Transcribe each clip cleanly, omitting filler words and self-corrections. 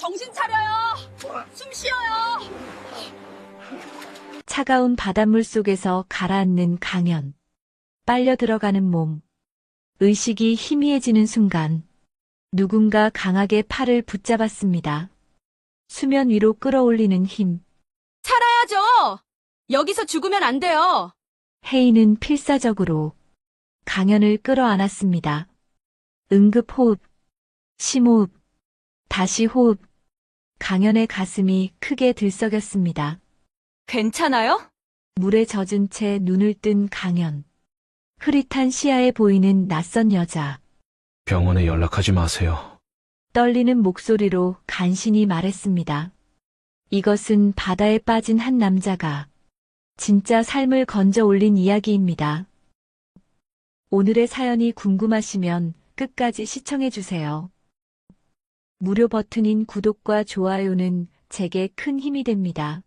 정신 차려요. 숨 쉬어요. 차가운 바닷물 속에서 가라앉는 강연. 빨려 들어가는 몸. 의식이 희미해지는 순간 누군가 강하게 팔을 붙잡았습니다. 수면 위로 끌어올리는 힘. 살아야죠. 여기서 죽으면 안 돼요. 혜인은 필사적으로 강연을 끌어안았습니다. 응급 호흡, 심호흡, 다시 호흡. 강연의 가슴이 크게 들썩였습니다. 괜찮아요? 물에 젖은 채 눈을 뜬 강연. 흐릿한 시야에 보이는 낯선 여자. 병원에 연락하지 마세요. 떨리는 목소리로 간신히 말했습니다. 이것은 바다에 빠진 한 남자가 진짜 삶을 건져 올린 이야기입니다. 오늘의 사연이 궁금하시면 끝까지 시청해주세요. 무료 버튼인 구독과 좋아요는 제게 큰 힘이 됩니다.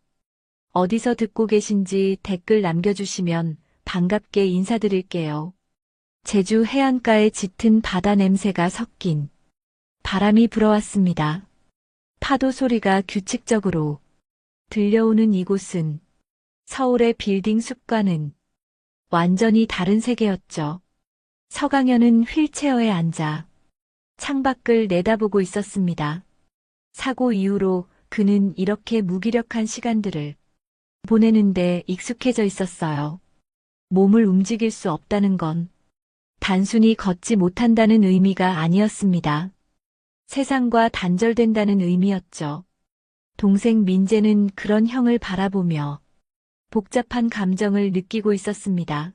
어디서 듣고 계신지 댓글 남겨주시면 반갑게 인사드릴게요. 제주 해안가에 짙은 바다 냄새가 섞인 바람이 불어왔습니다. 파도 소리가 규칙적으로 들려오는 이곳은 서울의 빌딩 숲과는 완전히 다른 세계였죠. 서강현은 휠체어에 앉아 창밖을 내다보고 있었습니다. 사고 이후로 그는 이렇게 무기력한 시간들을 보내는데 익숙해져 있었어요. 몸을 움직일 수 없다는 건 단순히 걷지 못한다는 의미가 아니었습니다. 세상과 단절된다는 의미였죠. 동생 민재는 그런 형을 바라보며 복잡한 감정을 느끼고 있었습니다.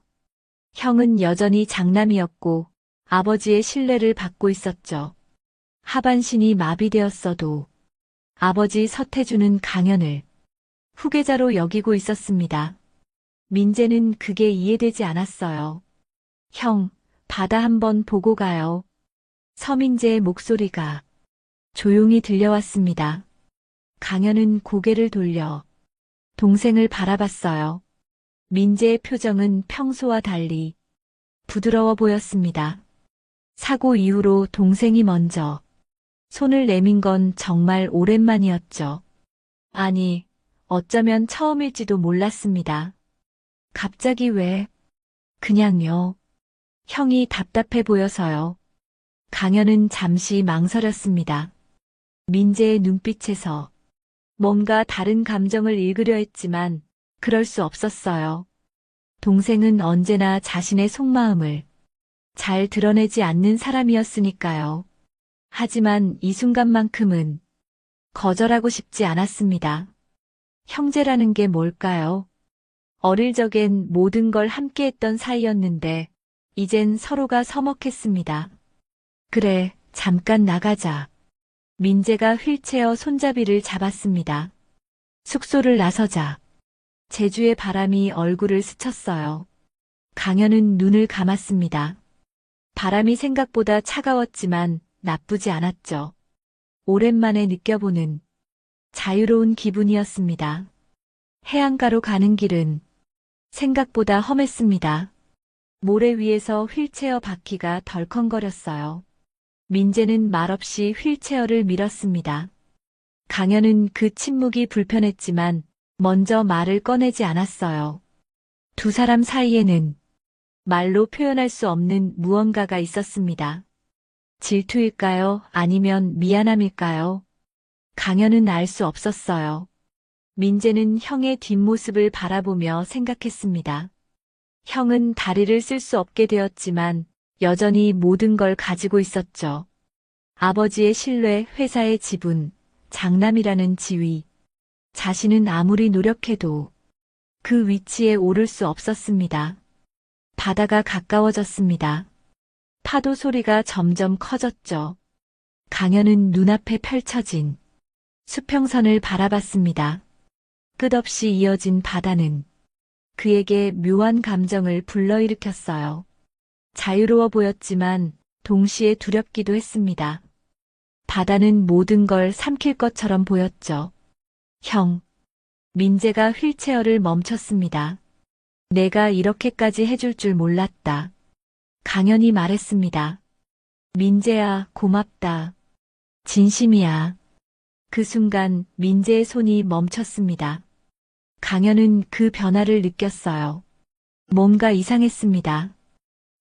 형은 여전히 장남이었고 아버지의 신뢰를 받고 있었죠. 하반신이 마비되었어도 아버지 서태준은 강연을 후계자로 여기고 있었습니다. 민재는 그게 이해되지 않았어요. 형, 바다 한번 보고 가요. 서민재의 목소리가 조용히 들려왔습니다. 강연은 고개를 돌려 동생을 바라봤어요. 민재의 표정은 평소와 달리 부드러워 보였습니다. 사고 이후로 동생이 먼저 손을 내민 건 정말 오랜만이었죠. 아니, 어쩌면 처음일지도 몰랐습니다. 갑자기 왜? 그냥요. 형이 답답해 보여서요. 강연은 잠시 망설였습니다. 민재의 눈빛에서 뭔가 다른 감정을 읽으려 했지만 그럴 수 없었어요. 동생은 언제나 자신의 속마음을 잘 드러내지 않는 사람이었으니까요. 하지만 이 순간만큼은 거절하고 싶지 않았습니다. 형제라는 게 뭘까요? 어릴 적엔 모든 걸 함께 했던 사이였는데 이젠 서로가 서먹했습니다. 그래, 잠깐 나가자. 민재가 휠체어 손잡이를 잡았습니다. 숙소를 나서자. 제주의 바람이 얼굴을 스쳤어요. 강현은 눈을 감았습니다. 바람이 생각보다 차가웠지만 나쁘지 않았죠. 오랜만에 느껴보는 자유로운 기분이었습니다. 해안가로 가는 길은 생각보다 험했습니다. 모래 위에서 휠체어 바퀴가 덜컹거렸어요. 민재는 말없이 휠체어를 밀었습니다. 강현은 그 침묵이 불편했지만 먼저 말을 꺼내지 않았어요. 두 사람 사이에는 말로 표현할 수 없는 무언가가 있었습니다. 질투일까요? 아니면 미안함일까요? 강현은 알 수 없었어요. 민재는 형의 뒷모습을 바라보며 생각했습니다. 형은 다리를 쓸 수 없게 되었지만 여전히 모든 걸 가지고 있었죠. 아버지의 신뢰, 회사의 지분, 장남이라는 지위. 자신은 아무리 노력해도 그 위치에 오를 수 없었습니다. 바다가 가까워졌습니다. 파도 소리가 점점 커졌죠. 강현은 눈앞에 펼쳐진 수평선을 바라봤습니다. 끝없이 이어진 바다는 그에게 묘한 감정을 불러일으켰어요. 자유로워 보였지만 동시에 두렵기도 했습니다. 바다는 모든 걸 삼킬 것처럼 보였죠. 형. 민재가 휠체어를 멈췄습니다. 내가 이렇게까지 해줄 줄 몰랐다. 강현이 말했습니다. 민재야, 고맙다. 진심이야. 그 순간 민재의 손이 멈췄습니다. 강현은 그 변화를 느꼈어요. 뭔가 이상했습니다.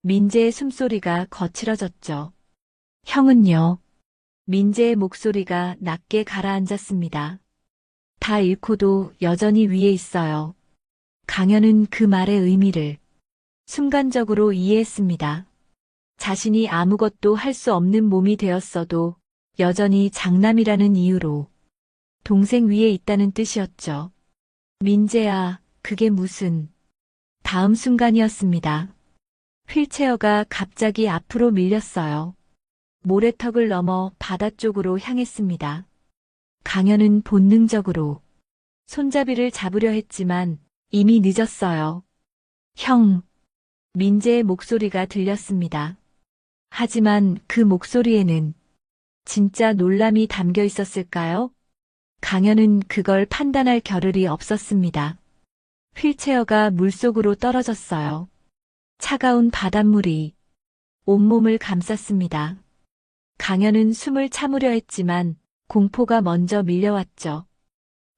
민재의 숨소리가 거칠어졌죠. 형은요? 민재의 목소리가 낮게 가라앉았습니다. 다 잃고도 여전히 위에 있어요. 강현은 그 말의 의미를 순간적으로 이해했습니다. 자신이 아무것도 할 수 없는 몸이 되었어도 여전히 장남이라는 이유로 동생 위에 있다는 뜻이었죠. 민재야, 그게 무슨... 다음 순간이었습니다. 휠체어가 갑자기 앞으로 밀렸어요. 모래턱을 넘어 바다 쪽으로 향했습니다. 강현은 본능적으로 손잡이를 잡으려 했지만 이미 늦었어요. 형, 민재의 목소리가 들렸습니다. 하지만 그 목소리에는 진짜 놀람이 담겨 있었을까요? 강현은 그걸 판단할 겨를이 없었습니다. 휠체어가 물속으로 떨어졌어요. 차가운 바닷물이 온몸을 감쌌습니다. 강현은 숨을 참으려 했지만 공포가 먼저 밀려왔죠.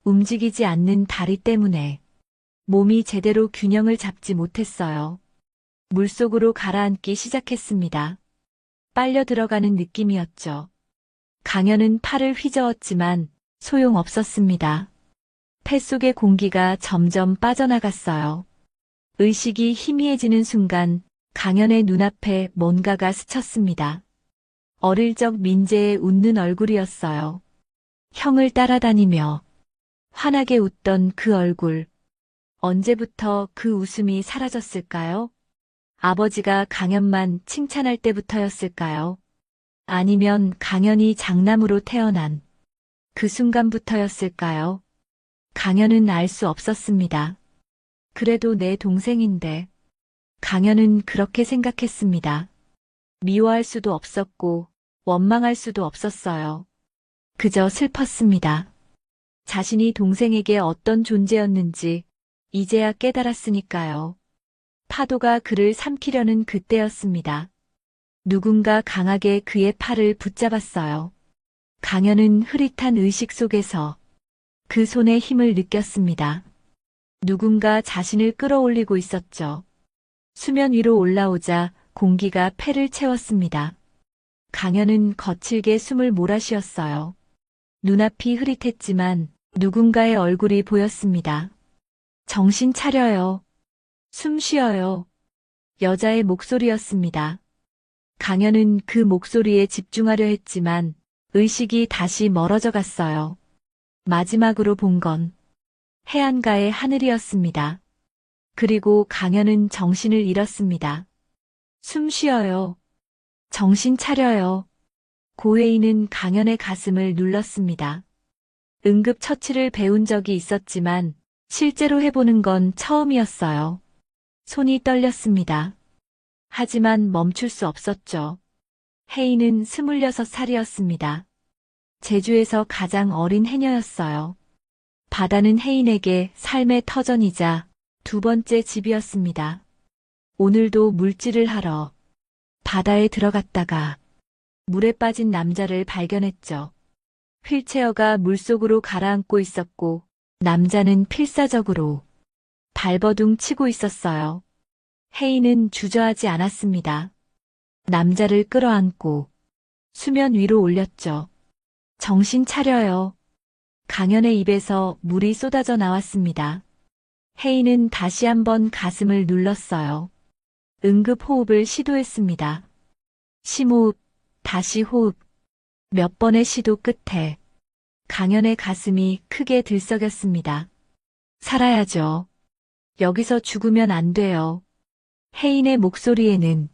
움직이지 않는 다리 때문에 몸이 제대로 균형을 잡지 못했어요. 물속으로 가라앉기 시작했습니다. 빨려 들어가는 느낌이었죠. 강현은 팔을 휘저었지만 소용없었습니다. 폐 속의 공기가 점점 빠져나갔어요. 의식이 희미해지는 순간 강현의 눈앞에 뭔가가 스쳤습니다. 어릴 적 민재의 웃는 얼굴이었어요. 형을 따라다니며 환하게 웃던 그 얼굴. 언제부터 그 웃음이 사라졌을까요? 아버지가 강현만 칭찬할 때부터였을까요? 아니면 강현이 장남으로 태어난 그 순간부터였을까요? 강현은 알 수 없었습니다. 그래도 내 동생인데. 강현은 그렇게 생각했습니다. 미워할 수도 없었고 원망할 수도 없었어요. 그저 슬펐습니다. 자신이 동생에게 어떤 존재였는지 이제야 깨달았으니까요. 파도가 그를 삼키려는 그때였습니다. 누군가 강하게 그의 팔을 붙잡았어요. 강현은 흐릿한 의식 속에서 그 손의 힘을 느꼈습니다. 누군가 자신을 끌어올리고 있었죠. 수면 위로 올라오자 공기가 폐를 채웠습니다. 강현은 거칠게 숨을 몰아쉬었어요. 눈앞이 흐릿했지만 누군가의 얼굴이 보였습니다. 정신 차려요. 숨 쉬어요. 여자의 목소리였습니다. 강현은 그 목소리에 집중하려 했지만 의식이 다시 멀어져 갔어요. 마지막으로 본 건 해안가의 하늘이었습니다. 그리고 강현은 정신을 잃었습니다. 숨 쉬어요. 정신 차려요. 고혜인은 강현의 가슴을 눌렀습니다. 응급처치를 배운 적이 있었지만 실제로 해보는 건 처음이었어요. 손이 떨렸습니다. 하지만 멈출 수 없었죠. 혜인은 26살이었습니다. 제주에서 가장 어린 해녀였어요. 바다는 혜인에게 삶의 터전이자 두 번째 집이었습니다. 오늘도 물질을 하러 바다에 들어갔다가 물에 빠진 남자를 발견했죠. 휠체어가 물속으로 가라앉고 있었고 남자는 필사적으로 발버둥 치고 있었어요. 혜인은 주저하지 않았습니다. 남자를 끌어안고 수면 위로 올렸죠. 정신 차려요. 강현의 입에서 물이 쏟아져 나왔습니다. 혜인은 다시 한번 가슴을 눌렀어요. 응급 호흡을 시도했습니다. 심호흡, 다시 호흡. 몇 번의 시도 끝에 강현의 가슴이 크게 들썩였습니다. 살아야죠. 여기서 죽으면 안 돼요. 혜인의 목소리에는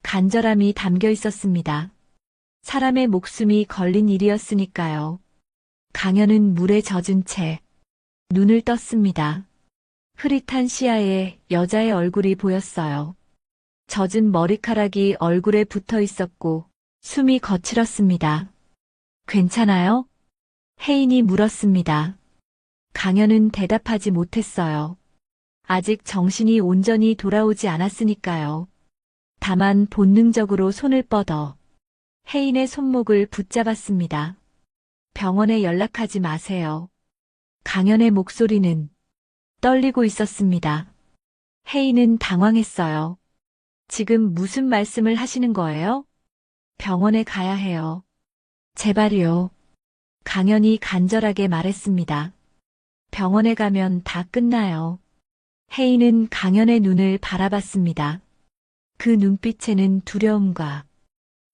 간절함이 담겨 있었습니다. 사람의 목숨이 걸린 일이었으니까요. 강현은 물에 젖은 채 눈을 떴습니다. 흐릿한 시야에 여자의 얼굴이 보였어요. 젖은 머리카락이 얼굴에 붙어 있었고 숨이 거칠었습니다. 괜찮아요? 혜인이 물었습니다. 강현은 대답하지 못했어요. 아직 정신이 온전히 돌아오지 않았으니까요. 다만 본능적으로 손을 뻗어 혜인의 손목을 붙잡았습니다. 병원에 연락하지 마세요. 강연의 목소리는 떨리고 있었습니다. 혜인은 당황했어요. 지금 무슨 말씀을 하시는 거예요? 병원에 가야 해요. 제발요. 강연이 간절하게 말했습니다. 병원에 가면 다 끝나요. 혜인은 강연의 눈을 바라봤습니다. 그 눈빛에는 두려움과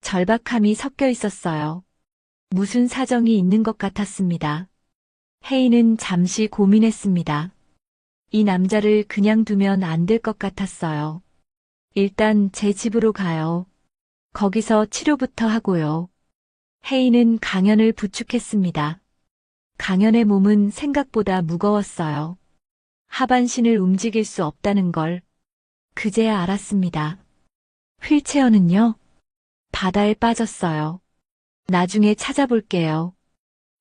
절박함이 섞여 있었어요. 무슨 사정이 있는 것 같았습니다. 혜인은 잠시 고민했습니다. 이 남자를 그냥 두면 안 될 것 같았어요. 일단 제 집으로 가요. 거기서 치료부터 하고요. 혜인은 강연을 부축했습니다. 강연의 몸은 생각보다 무거웠어요. 하반신을 움직일 수 없다는 걸 그제야 알았습니다. 휠체어는요? 바다에 빠졌어요. 나중에 찾아볼게요.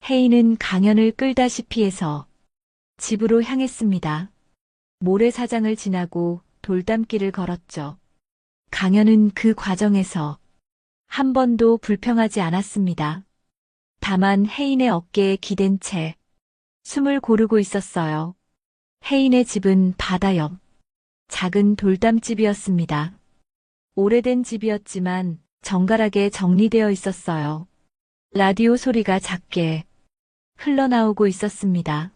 혜인은 강연을 끌다시피 해서 집으로 향했습니다. 모래사장을 지나고 돌담길을 걸었죠. 강연은 그 과정에서 한 번도 불평하지 않았습니다. 다만 혜인의 어깨에 기댄 채 숨을 고르고 있었어요. 혜인의 집은 바다 옆 작은 돌담집이었습니다. 오래된 집이었지만 정갈하게 정리되어 있었어요. 라디오 소리가 작게 흘러나오고 있었습니다.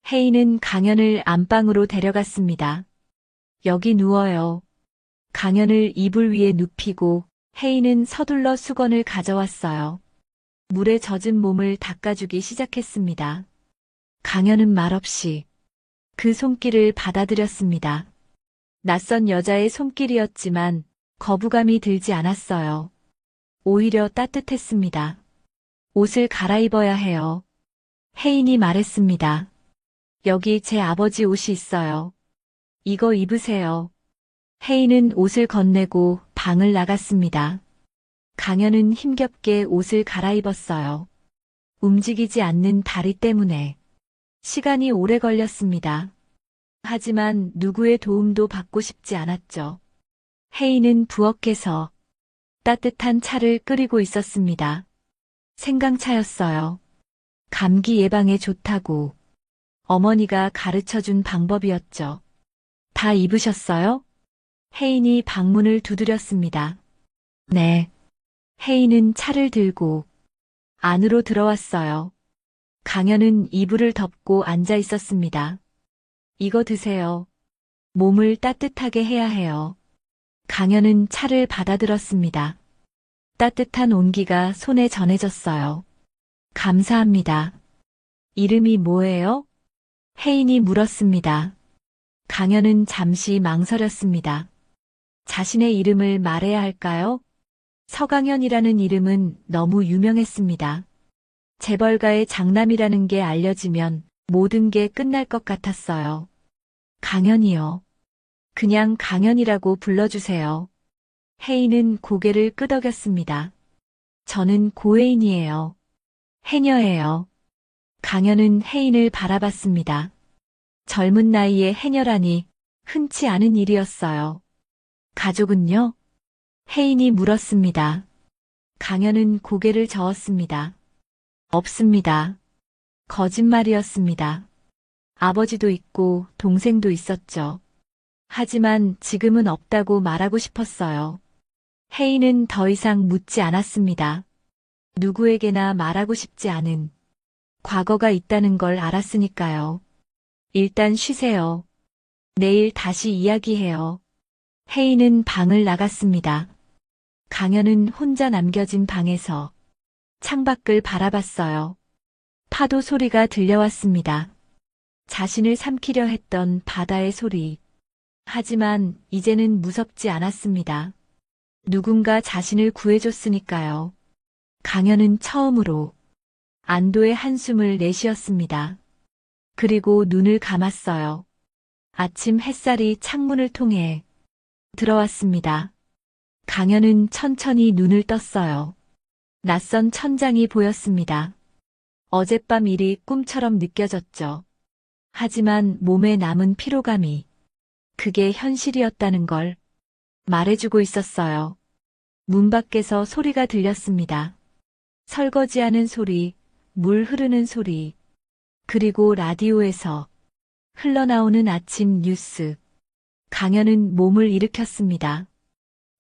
혜인은 강연을 안방으로 데려갔습니다. 여기 누워요. 강연을 이불 위에 눕히고 혜인은 서둘러 수건을 가져왔어요. 물에 젖은 몸을 닦아주기 시작했습니다. 강연은 말없이 그 손길을 받아들였습니다. 낯선 여자의 손길이었지만 거부감이 들지 않았어요. 오히려 따뜻했습니다. 옷을 갈아입어야 해요. 혜인이 말했습니다. 여기 제 아버지 옷이 있어요. 이거 입으세요. 혜인은 옷을 건네고 방을 나갔습니다. 강연은 힘겹게 옷을 갈아입었어요. 움직이지 않는 다리 때문에 시간이 오래 걸렸습니다. 하지만 누구의 도움도 받고 싶지 않았죠. 혜인은 부엌에서 따뜻한 차를 끓이고 있었습니다. 생강차였어요. 감기 예방에 좋다고 어머니가 가르쳐준 방법이었죠. 다 입으셨어요? 혜인이 방문을 두드렸습니다. 네. 혜인은 차를 들고 안으로 들어왔어요. 강연은 이불을 덮고 앉아 있었습니다. 이거 드세요. 몸을 따뜻하게 해야 해요. 강연은 차를 받아들었습니다. 따뜻한 온기가 손에 전해졌어요. 감사합니다. 이름이 뭐예요? 혜인이 물었습니다. 강연은 잠시 망설였습니다. 자신의 이름을 말해야 할까요? 서강현이라는 이름은 너무 유명했습니다. 재벌가의 장남이라는 게 알려지면 모든 게 끝날 것 같았어요. 강현이요. 그냥 강현이라고 불러주세요. 혜인은 고개를 끄덕였습니다. 저는 고혜인이에요. 해녀예요. 강현은 혜인을 바라봤습니다. 젊은 나이에 해녀라니 흔치 않은 일이었어요. 가족은요? 혜인이 물었습니다. 강현은 고개를 저었습니다. 없습니다. 거짓말이었습니다. 아버지도 있고 동생도 있었죠. 하지만 지금은 없다고 말하고 싶었어요. 혜인은 더 이상 묻지 않았습니다. 누구에게나 말하고 싶지 않은 과거가 있다는 걸 알았으니까요. 일단 쉬세요. 내일 다시 이야기해요. 혜인은 방을 나갔습니다. 강현은 혼자 남겨진 방에서 창밖을 바라봤어요. 파도 소리가 들려왔습니다. 자신을 삼키려 했던 바다의 소리. 하지만 이제는 무섭지 않았습니다. 누군가 자신을 구해줬으니까요. 강현은 처음으로 안도의 한숨을 내쉬었습니다. 그리고 눈을 감았어요. 아침 햇살이 창문을 통해 들어왔습니다. 강현은 천천히 눈을 떴어요. 낯선 천장이 보였습니다. 어젯밤 일이 꿈처럼 느껴졌죠. 하지만 몸에 남은 피로감이 그게 현실이었다는 걸 말해주고 있었어요. 문 밖에서 소리가 들렸습니다. 설거지하는 소리, 물 흐르는 소리, 그리고 라디오에서 흘러나오는 아침 뉴스. 강현은 몸을 일으켰습니다.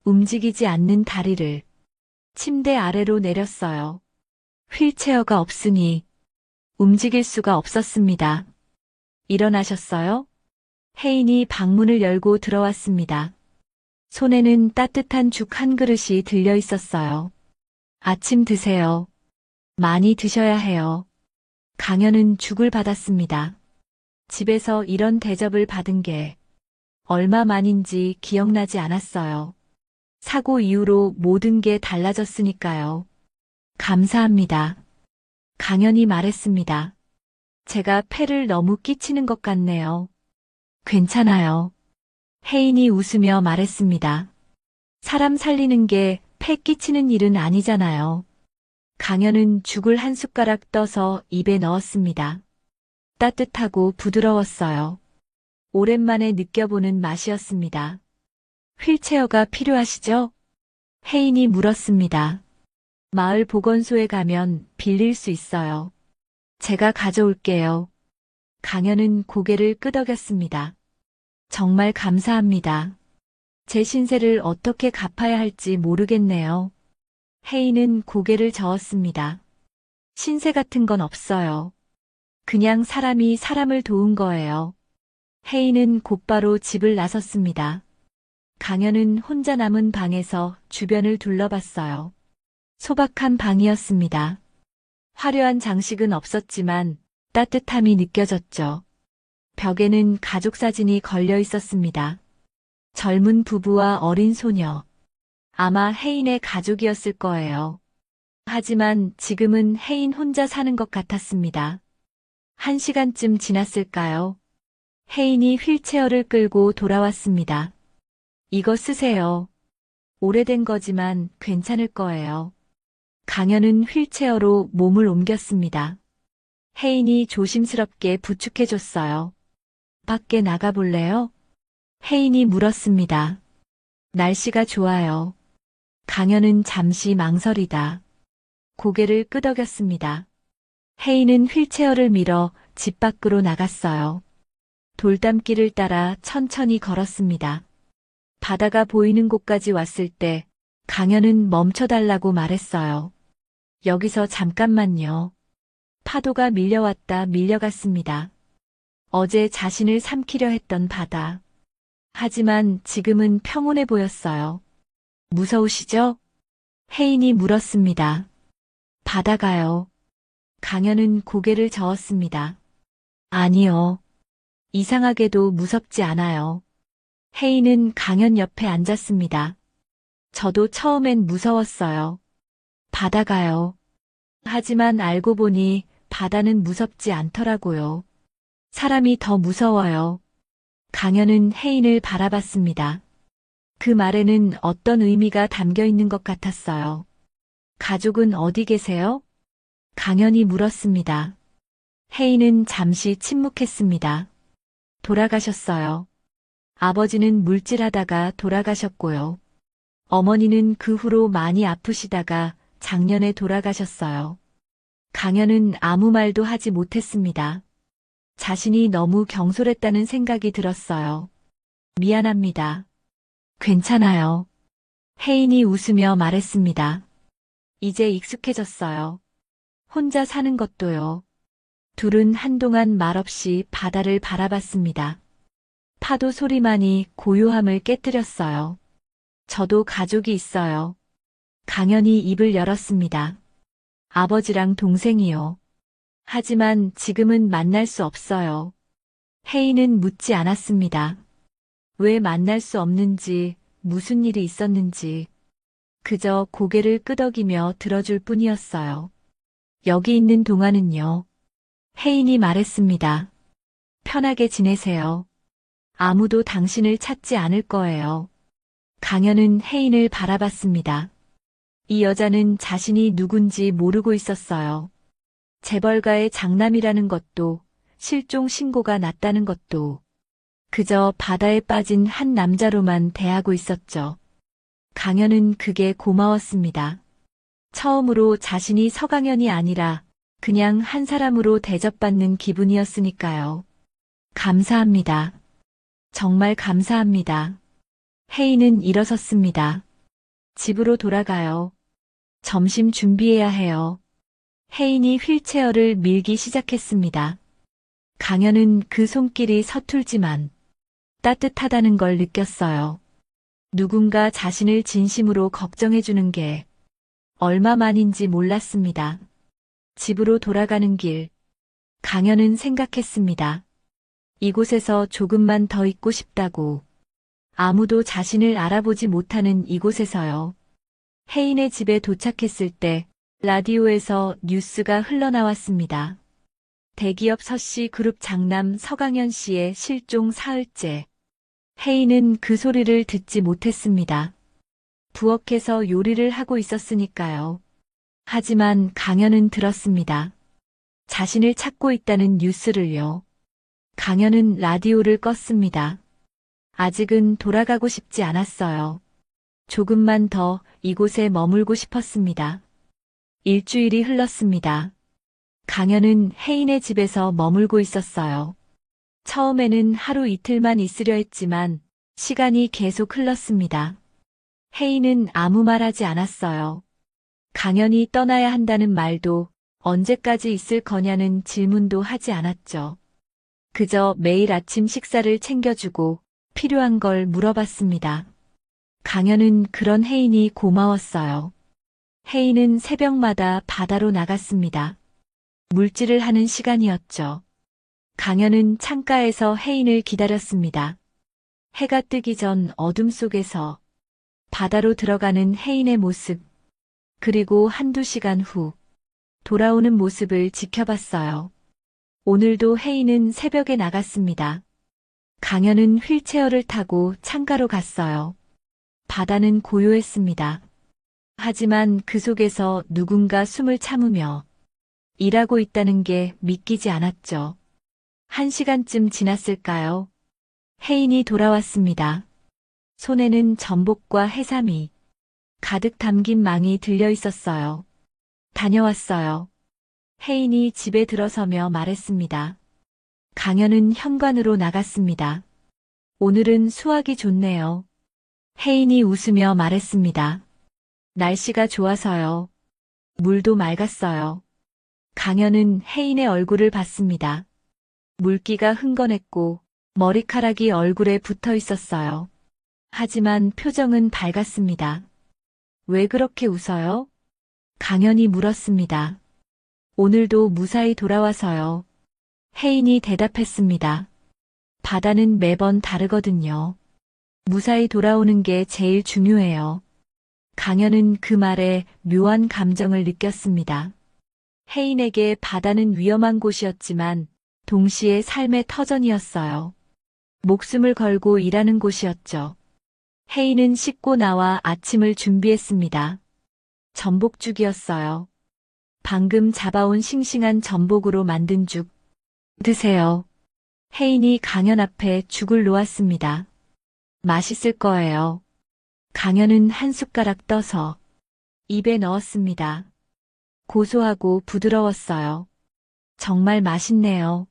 움직이지 않는 다리를 침대 아래로 내렸어요. 휠체어가 없으니 움직일 수가 없었습니다. 일어나셨어요? 혜인이 방문을 열고 들어왔습니다. 손에는 따뜻한 죽 한 그릇이 들려 있었어요. 아침 드세요. 많이 드셔야 해요. 강현은 죽을 받았습니다. 집에서 이런 대접을 받은 게 얼마 만인지 기억나지 않았어요. 사고 이후로 모든 게 달라졌으니까요. 감사합니다. 강현이 말했습니다. 제가 폐를 너무 끼치는 것 같네요. 괜찮아요. 혜인이 웃으며 말했습니다. 사람 살리는 게 폐 끼치는 일은 아니잖아요. 강현은 죽을 한 숟가락 떠서 입에 넣었습니다. 따뜻하고 부드러웠어요. 오랜만에 느껴보는 맛이었습니다. 휠체어가 필요하시죠? 혜인이 물었습니다. 마을 보건소에 가면 빌릴 수 있어요. 제가 가져올게요. 강현은 고개를 끄덕였습니다. 정말 감사합니다. 제 신세를 어떻게 갚아야 할지 모르겠네요. 혜인은 고개를 저었습니다. 신세 같은 건 없어요. 그냥 사람이 사람을 도운 거예요. 혜인은 곧바로 집을 나섰습니다. 강현은 혼자 남은 방에서 주변을 둘러봤어요. 소박한 방이었습니다. 화려한 장식은 없었지만 따뜻함이 느껴졌죠. 벽에는 가족 사진이 걸려 있었습니다. 젊은 부부와 어린 소녀. 아마 혜인의 가족이었을 거예요. 하지만 지금은 혜인 혼자 사는 것 같았습니다. 1시간쯤 지났을까요? 혜인이 휠체어를 끌고 돌아왔습니다. 이거 쓰세요. 오래된 거지만 괜찮을 거예요. 강현은 휠체어로 몸을 옮겼습니다. 혜인이 조심스럽게 부축해줬어요. 밖에 나가볼래요? 혜인이 물었습니다. 날씨가 좋아요. 강현은 잠시 망설이다. 고개를 끄덕였습니다. 혜인은 휠체어를 밀어 집 밖으로 나갔어요. 돌담길을 따라 천천히 걸었습니다. 바다가 보이는 곳까지 왔을 때 강현은 멈춰달라고 말했어요. 여기서 잠깐만요. 파도가 밀려왔다 밀려갔습니다. 어제 자신을 삼키려 했던 바다. 하지만 지금은 평온해 보였어요. 무서우시죠? 혜인이 물었습니다. 바다가요. 강현은 고개를 저었습니다. 아니요. 이상하게도 무섭지 않아요. 혜인은 강현 옆에 앉았습니다. 저도 처음엔 무서웠어요. 바다가요. 하지만 알고 보니 바다는 무섭지 않더라고요. 사람이 더 무서워요. 강현은 혜인을 바라봤습니다. 그 말에는 어떤 의미가 담겨 있는 것 같았어요. 가족은 어디 계세요? 강현이 물었습니다. 혜인은 잠시 침묵했습니다. 돌아가셨어요. 아버지는 물질하다가 돌아가셨고요. 어머니는 그 후로 많이 아프시다가 작년에 돌아가셨어요. 강현은 아무 말도 하지 못했습니다. 자신이 너무 경솔했다는 생각이 들었어요. 미안합니다. 괜찮아요. 혜인이 웃으며 말했습니다. 이제 익숙해졌어요. 혼자 사는 것도요. 둘은 한동안 말없이 바다를 바라봤습니다. 파도 소리만이 고요함을 깨뜨렸어요. 저도 가족이 있어요. 강현이 입을 열었습니다. 아버지랑 동생이요. 하지만 지금은 만날 수 없어요. 혜인은 묻지 않았습니다. 왜 만날 수 없는지, 무슨 일이 있었는지. 그저 고개를 끄덕이며 들어줄 뿐이었어요. 여기 있는 동안은요. 혜인이 말했습니다. 편하게 지내세요. 아무도 당신을 찾지 않을 거예요. 강현은 혜인을 바라봤습니다. 이 여자는 자신이 누군지 모르고 있었어요. 재벌가의 장남이라는 것도, 실종 신고가 났다는 것도, 그저 바다에 빠진 한 남자로만 대하고 있었죠. 강현은 그게 고마웠습니다. 처음으로 자신이 서강현이 아니라 그냥 한 사람으로 대접받는 기분이었으니까요. 감사합니다. 정말 감사합니다. 혜인은 일어섰습니다. 집으로 돌아가요. 점심 준비해야 해요. 혜인이 휠체어를 밀기 시작했습니다. 강현은 그 손길이 서툴지만 따뜻하다는 걸 느꼈어요. 누군가 자신을 진심으로 걱정해주는 게 얼마만인지 몰랐습니다. 집으로 돌아가는 길, 강현은 생각했습니다. 이곳에서 조금만 더 있고 싶다고. 아무도 자신을 알아보지 못하는 이곳에서요. 혜인의 집에 도착했을 때 라디오에서 뉴스가 흘러나왔습니다. 대기업 서씨 그룹 장남 서강현 씨의 실종 사흘째. 혜인은 그 소리를 듣지 못했습니다. 부엌에서 요리를 하고 있었으니까요. 하지만 강현은 들었습니다. 자신을 찾고 있다는 뉴스를요. 강현은 라디오를 껐습니다. 아직은 돌아가고 싶지 않았어요. 조금만 더 이곳에 머물고 싶었습니다. 일주일이 흘렀습니다. 강현은 혜인의 집에서 머물고 있었어요. 처음에는 하루 이틀만 있으려 했지만 시간이 계속 흘렀습니다. 혜인은 아무 말 하지 않았어요. 강현이 떠나야 한다는 말도 언제까지 있을 거냐는 질문도 하지 않았죠. 그저 매일 아침 식사를 챙겨주고 필요한 걸 물어봤습니다. 강현은 그런 혜인이 고마웠어요. 혜인은 새벽마다 바다로 나갔습니다. 물질을 하는 시간이었죠. 강현은 창가에서 혜인을 기다렸습니다. 해가 뜨기 전 어둠 속에서 바다로 들어가는 혜인의 모습, 그리고 한두 시간 후 돌아오는 모습을 지켜봤어요. 오늘도 혜인은 새벽에 나갔습니다. 강현은 휠체어를 타고 창가로 갔어요. 바다는 고요했습니다. 하지만 그 속에서 누군가 숨을 참으며 일하고 있다는 게 믿기지 않았죠. 1시간쯤 지났을까요? 혜인이 돌아왔습니다. 손에는 전복과 해삼이 가득 담긴 망이 들려 있었어요. 다녀왔어요. 혜인이 집에 들어서며 말했습니다. 강현은 현관으로 나갔습니다. 오늘은 수학이 좋네요. 혜인이 웃으며 말했습니다. 날씨가 좋아서요. 물도 맑았어요. 강현은 혜인의 얼굴을 봤습니다. 물기가 흥건했고 머리카락이 얼굴에 붙어 있었어요. 하지만 표정은 밝았습니다. 왜 그렇게 웃어요? 강현이 물었습니다. 오늘도 무사히 돌아와서요. 혜인이 대답했습니다. 바다는 매번 다르거든요. 무사히 돌아오는 게 제일 중요해요. 강현은 그 말에 묘한 감정을 느꼈습니다. 혜인에게 바다는 위험한 곳이었지만 동시에 삶의 터전이었어요. 목숨을 걸고 일하는 곳이었죠. 혜인은 씻고 나와 아침을 준비했습니다. 전복죽이었어요. 방금 잡아온 싱싱한 전복으로 만든 죽. 드세요. 혜인이 강현 앞에 죽을 놓았습니다. 맛있을 거예요. 강현은 한 숟가락 떠서 입에 넣었습니다. 고소하고 부드러웠어요. 정말 맛있네요.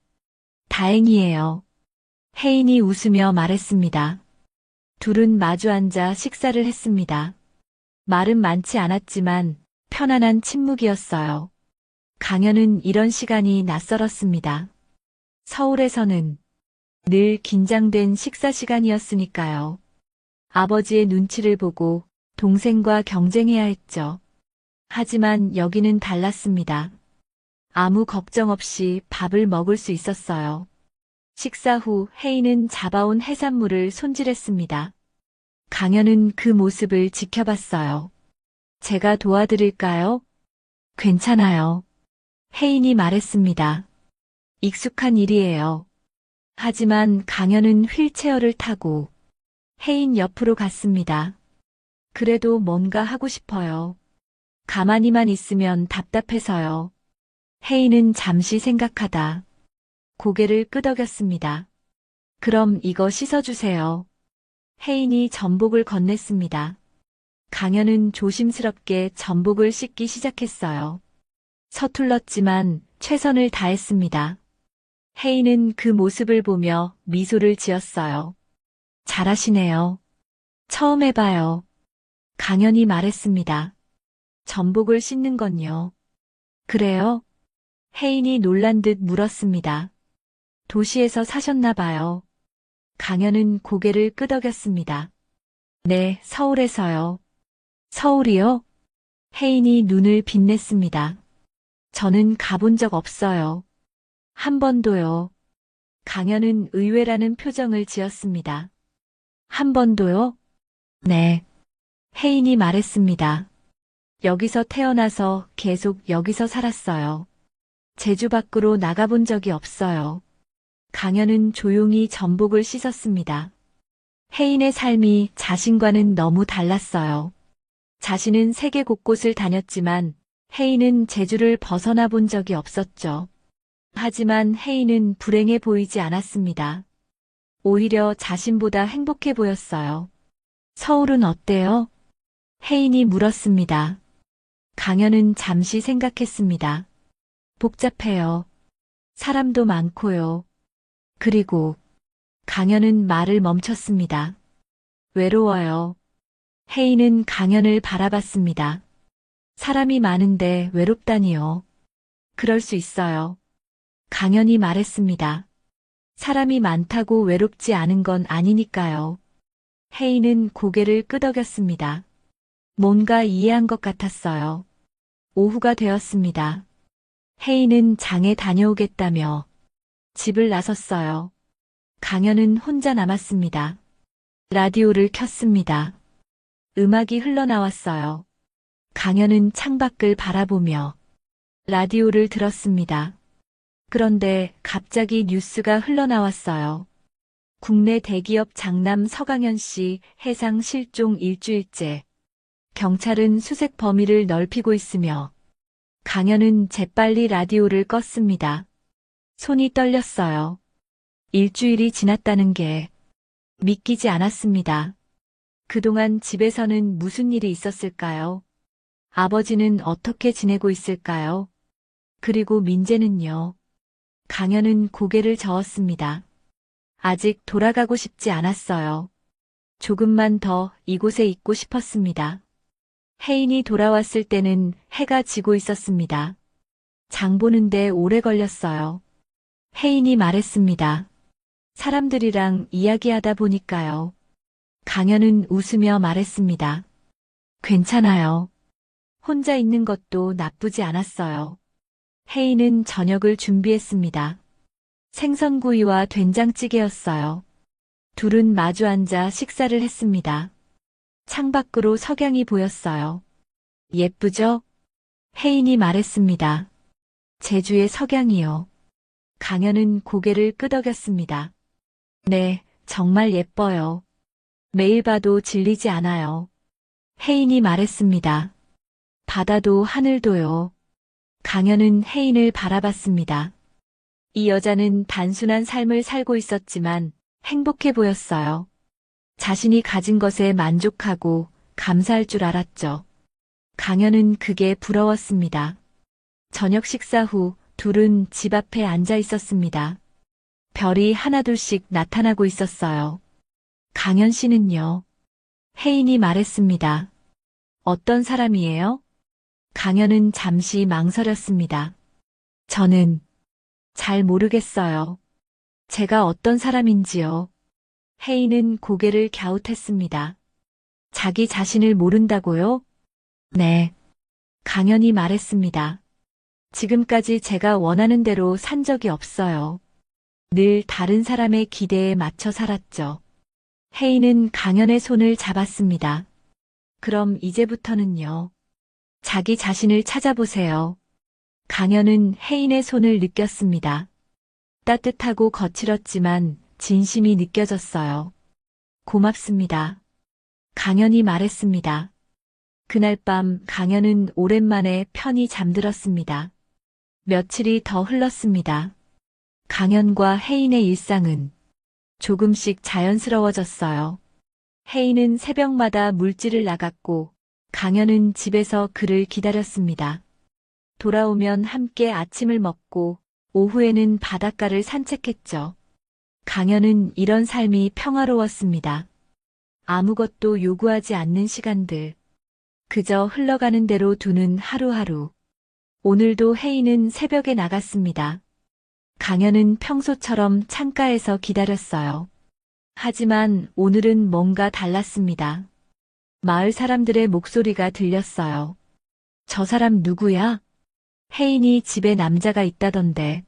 다행이에요. 혜인이 웃으며 말했습니다. 둘은 마주 앉아 식사를 했습니다. 말은 많지 않았지만 편안한 침묵이었어요. 강현은 이런 시간이 낯설었습니다. 서울에서는 늘 긴장된 식사 시간이었으니까요. 아버지의 눈치를 보고 동생과 경쟁해야 했죠. 하지만 여기는 달랐습니다. 아무 걱정 없이 밥을 먹을 수 있었어요. 식사 후 혜인은 잡아온 해산물을 손질했습니다. 강현은 그 모습을 지켜봤어요. 제가 도와드릴까요? 괜찮아요. 혜인이 말했습니다. 익숙한 일이에요. 하지만 강현은 휠체어를 타고 혜인 옆으로 갔습니다. 그래도 뭔가 하고 싶어요. 가만히만 있으면 답답해서요. 혜인은 잠시 생각하다 고개를 끄덕였습니다. 그럼 이거 씻어주세요. 혜인이 전복을 건넸습니다. 강현은 조심스럽게 전복을 씻기 시작했어요. 서툴렀지만 최선을 다했습니다. 혜인은 그 모습을 보며 미소를 지었어요. 잘하시네요. 처음 해봐요. 강연이 말했습니다. 전복을 씻는 건요. 그래요? 혜인이 놀란 듯 물었습니다. 도시에서 사셨나 봐요. 강연은 고개를 끄덕였습니다. 네, 서울에서요. 서울이요? 혜인이 눈을 빛냈습니다. 저는 가본 적 없어요. 한 번도요. 강연은 의외라는 표정을 지었습니다. 한 번도요? 네. 혜인이 말했습니다. 여기서 태어나서 계속 여기서 살았어요. 제주 밖으로 나가본 적이 없어요. 강연은 조용히 전복을 씻었습니다. 혜인의 삶이 자신과는 너무 달랐어요. 자신은 세계 곳곳을 다녔지만 혜인은 제주를 벗어나 본 적이 없었죠. 하지만 혜인은 불행해 보이지 않았습니다. 오히려 자신보다 행복해 보였어요. 서울은 어때요? 혜인이 물었습니다. 강연은 잠시 생각했습니다. 복잡해요. 사람도 많고요. 그리고 강연은 말을 멈췄습니다. 외로워요. 혜인은 강연을 바라봤습니다. 사람이 많은데 외롭다니요. 그럴 수 있어요. 강연이 말했습니다. 사람이 많다고 외롭지 않은 건 아니니까요. 혜인은 고개를 끄덕였습니다. 뭔가 이해한 것 같았어요. 오후가 되었습니다. 혜인은 장에 다녀오겠다며 집을 나섰어요. 강연은 혼자 남았습니다. 라디오를 켰습니다. 음악이 흘러나왔어요. 강연은 창밖을 바라보며 라디오를 들었습니다. 그런데 갑자기 뉴스가 흘러나왔어요. 국내 대기업 장남 서강현 씨 해상 실종 일주일째. 경찰은 수색 범위를 넓히고 있으며 강연은 재빨리 라디오를 껐습니다. 손이 떨렸어요. 일주일이 지났다는 게 믿기지 않았습니다. 그동안 집에서는 무슨 일이 있었을까요? 아버지는 어떻게 지내고 있을까요? 그리고 민재는요? 강연은 고개를 저었습니다. 아직 돌아가고 싶지 않았어요. 조금만 더 이곳에 있고 싶었습니다. 혜인이 돌아왔을 때는 해가 지고 있었습니다. 장 보는데 오래 걸렸어요. 혜인이 말했습니다. 사람들이랑 이야기하다 보니까요. 강연은 웃으며 말했습니다. 괜찮아요. 혼자 있는 것도 나쁘지 않았어요. 혜인은 저녁을 준비했습니다. 생선구이와 된장찌개였어요. 둘은 마주 앉아 식사를 했습니다. 창밖으로 석양이 보였어요. 예쁘죠? 혜인이 말했습니다. 제주의 석양이요. 강연은 고개를 끄덕였습니다. 네, 정말 예뻐요. 매일 봐도 질리지 않아요. 혜인이 말했습니다. 바다도 하늘도요. 강연은 혜인을 바라봤습니다. 이 여자는 단순한 삶을 살고 있었지만 행복해 보였어요. 자신이 가진 것에 만족하고 감사할 줄 알았죠. 강연은 그게 부러웠습니다. 저녁 식사 후 둘은 집 앞에 앉아 있었습니다. 별이 하나둘씩 나타나고 있었어요. 강연 씨는요? 혜인이 말했습니다. 어떤 사람이에요? 강연은 잠시 망설였습니다. 저는 잘 모르겠어요. 제가 어떤 사람인지요. 혜인은 고개를 갸웃했습니다. 자기 자신을 모른다고요? 네. 강연이 말했습니다. 지금까지 제가 원하는 대로 산 적이 없어요. 늘 다른 사람의 기대에 맞춰 살았죠. 혜인은 강연의 손을 잡았습니다. 그럼 이제부터는요. 자기 자신을 찾아보세요. 강연은 혜인의 손을 느꼈습니다. 따뜻하고 거칠었지만 진심이 느껴졌어요. 고맙습니다. 강연이 말했습니다. 그날 밤 강연은 오랜만에 편히 잠들었습니다. 며칠이 더 흘렀습니다. 강연과 혜인의 일상은 조금씩 자연스러워졌어요. 혜인은 새벽마다 물질을 나갔고 강연은 집에서 그를 기다렸습니다. 돌아오면 함께 아침을 먹고 오후에는 바닷가를 산책했죠. 강연은 이런 삶이 평화로웠습니다. 아무것도 요구하지 않는 시간들. 그저 흘러가는 대로 두는 하루하루. 오늘도 혜인은 새벽에 나갔습니다. 강연은 평소처럼 창가에서 기다렸어요. 하지만 오늘은 뭔가 달랐습니다. 마을 사람들의 목소리가 들렸어요. 저 사람 누구야? 혜인이 집에 남자가 있다던데.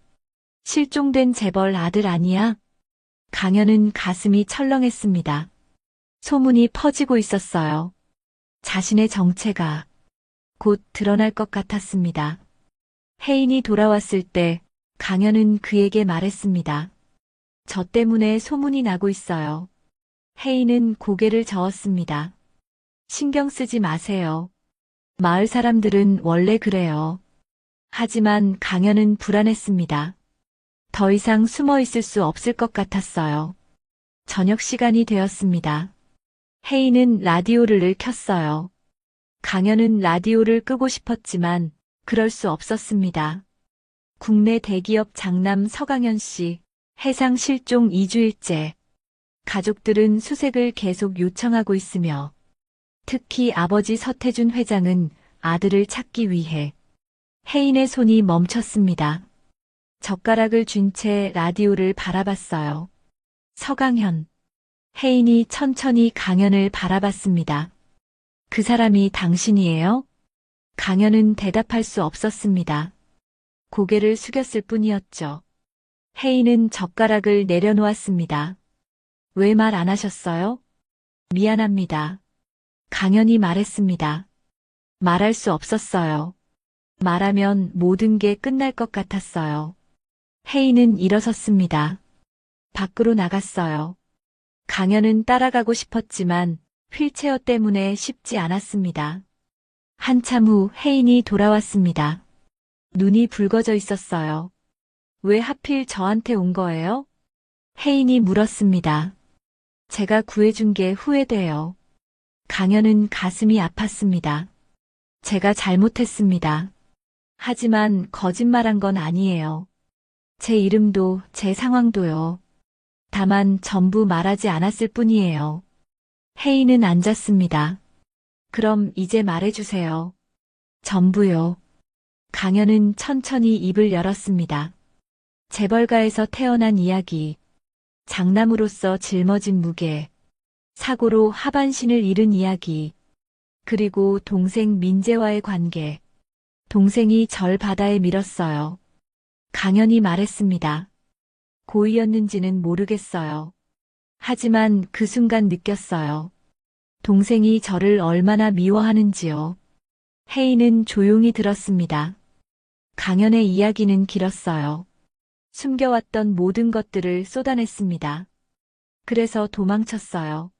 실종된 재벌 아들 아니야? 강연은 가슴이 철렁했습니다. 소문이 퍼지고 있었어요. 자신의 정체가 곧 드러날 것 같았습니다. 혜인이 돌아왔을 때 강연은 그에게 말했습니다. 저 때문에 소문이 나고 있어요. 혜인은 고개를 저었습니다. 신경 쓰지 마세요. 마을 사람들은 원래 그래요. 하지만 강연은 불안했습니다. 더 이상 숨어 있을 수 없을 것 같았어요. 저녁 시간이 되었습니다. 혜인은 라디오를 켰어요. 강연은 라디오를 끄고 싶었지만 그럴 수 없었습니다. 국내 대기업 장남 서강현 씨, 해상 실종 2주일째. 가족들은 수색을 계속 요청하고 있으며 특히 아버지 서태준 회장은 아들을 찾기 위해 혜인의 손이 멈췄습니다. 젓가락을 쥔 채 라디오를 바라봤어요. 서강현. 혜인이 천천히 강연을 바라봤습니다. 그 사람이 당신이에요? 강연은 대답할 수 없었습니다. 고개를 숙였을 뿐이었죠. 혜인은 젓가락을 내려놓았습니다. 왜 말 안 하셨어요? 미안합니다. 강연이 말했습니다. 말할 수 없었어요. 말하면 모든 게 끝날 것 같았어요. 혜인은 일어섰습니다. 밖으로 나갔어요. 강연은 따라가고 싶었지만 휠체어 때문에 쉽지 않았습니다. 한참 후 혜인이 돌아왔습니다. 눈이 붉어져 있었어요. 왜 하필 저한테 온 거예요? 혜인이 물었습니다. 제가 구해준 게 후회돼요. 강연은 가슴이 아팠습니다. 제가 잘못했습니다. 하지만 거짓말한 건 아니에요. 제 이름도 제 상황도요. 다만 전부 말하지 않았을 뿐이에요. 혜인은 앉았습니다. 그럼 이제 말해주세요. 전부요. 강연은 천천히 입을 열었습니다. 재벌가에서 태어난 이야기, 장남으로서 짊어진 무게, 사고로 하반신을 잃은 이야기, 그리고 동생 민재와의 관계. 동생이 절 바다에 밀었어요. 강연이 말했습니다. 고의였는지는 모르겠어요. 하지만 그 순간 느꼈어요. 동생이 저를 얼마나 미워하는지요. 혜인은 조용히 들었습니다. 강연의 이야기는 길었어요. 숨겨왔던 모든 것들을 쏟아냈습니다. 그래서 도망쳤어요.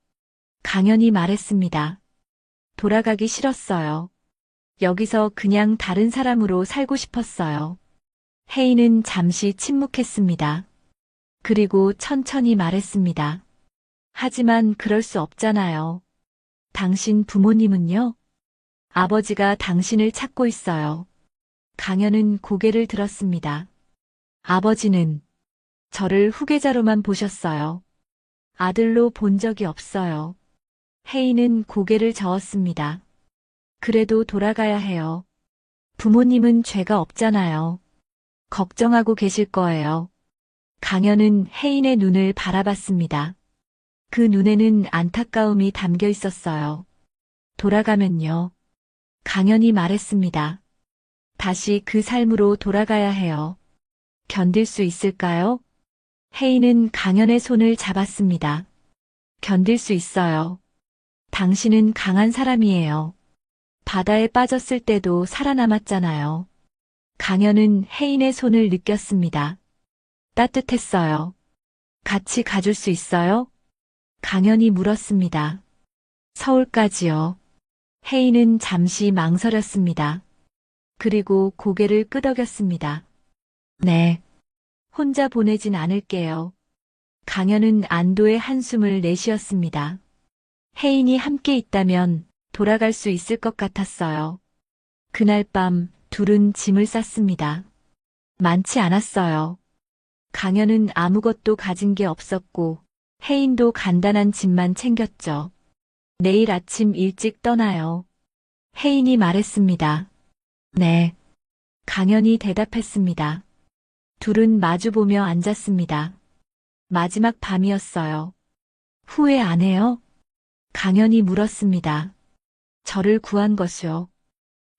강연이 말했습니다. 돌아가기 싫었어요. 여기서 그냥 다른 사람으로 살고 싶었어요. 혜인은 잠시 침묵했습니다. 그리고 천천히 말했습니다. 하지만 그럴 수 없잖아요. 당신 부모님은요? 아버지가 당신을 찾고 있어요. 강연은 고개를 들었습니다. 아버지는 저를 후계자로만 보셨어요. 아들로 본 적이 없어요. 혜인은 고개를 저었습니다. 그래도 돌아가야 해요. 부모님은 죄가 없잖아요. 걱정하고 계실 거예요. 강연은 혜인의 눈을 바라봤습니다. 그 눈에는 안타까움이 담겨 있었어요. 돌아가면요. 강연이 말했습니다. 다시 그 삶으로 돌아가야 해요. 견딜 수 있을까요? 혜인은 강연의 손을 잡았습니다. 견딜 수 있어요. 당신은 강한 사람이에요. 바다에 빠졌을 때도 살아남았잖아요. 강연은 혜인의 손을 느꼈습니다. 따뜻했어요. 같이 가줄 수 있어요? 강연이 물었습니다. 서울까지요. 혜인은 잠시 망설였습니다. 그리고 고개를 끄덕였습니다. 네. 혼자 보내진 않을게요. 강연은 안도의 한숨을 내쉬었습니다. 혜인이 함께 있다면 돌아갈 수 있을 것 같았어요. 그날 밤 둘은 짐을 쌌습니다. 많지 않았어요. 강현은 아무것도 가진 게 없었고 혜인도 간단한 짐만 챙겼죠. 내일 아침 일찍 떠나요. 혜인이 말했습니다. 네. 강현이 대답했습니다. 둘은 마주보며 앉았습니다. 마지막 밤이었어요. 후회 안 해요? 강현이 물었습니다. 저를 구한 것이요.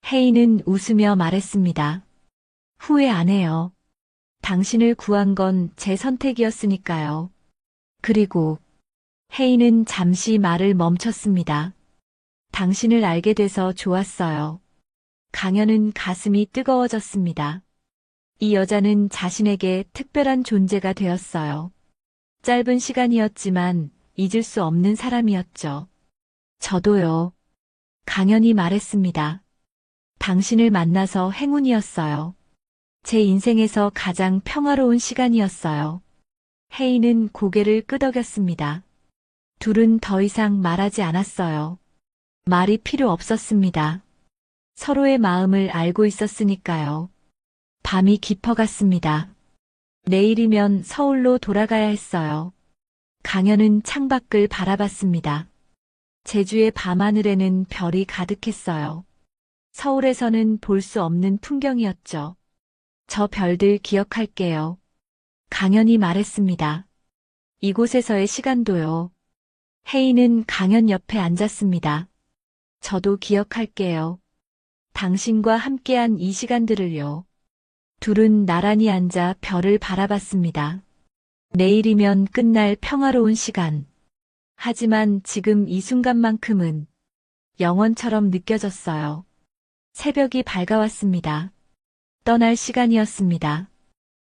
혜인은 웃으며 말했습니다. 후회 안 해요. 당신을 구한 건 제 선택이었으니까요. 그리고 혜인은 잠시 말을 멈췄습니다. 당신을 알게 돼서 좋았어요. 강현은 가슴이 뜨거워졌습니다. 이 여자는 자신에게 특별한 존재가 되었어요. 짧은 시간이었지만 잊을 수 없는 사람이었죠. 저도요. 강현이 말했습니다. 당신을 만나서 행운이었어요. 제 인생에서 가장 평화로운 시간이었어요. 혜인은 고개를 끄덕였습니다. 둘은 더 이상 말하지 않았어요. 말이 필요 없었습니다. 서로의 마음을 알고 있었으니까요. 밤이 깊어갔습니다. 내일이면 서울로 돌아가야 했어요. 강현은 창밖을 바라봤습니다. 제주의 밤하늘에는 별이 가득했어요. 서울에서는 볼 수 없는 풍경이었죠. 저 별들 기억할게요. 강현이 말했습니다. 이곳에서의 시간도요. 혜인은 강현 옆에 앉았습니다. 저도 기억할게요. 당신과 함께한 이 시간들을요. 둘은 나란히 앉아 별을 바라봤습니다. 내일이면 끝날 평화로운 시간. 하지만 지금 이 순간만큼은 영원처럼 느껴졌어요. 새벽이 밝아왔습니다. 떠날 시간이었습니다.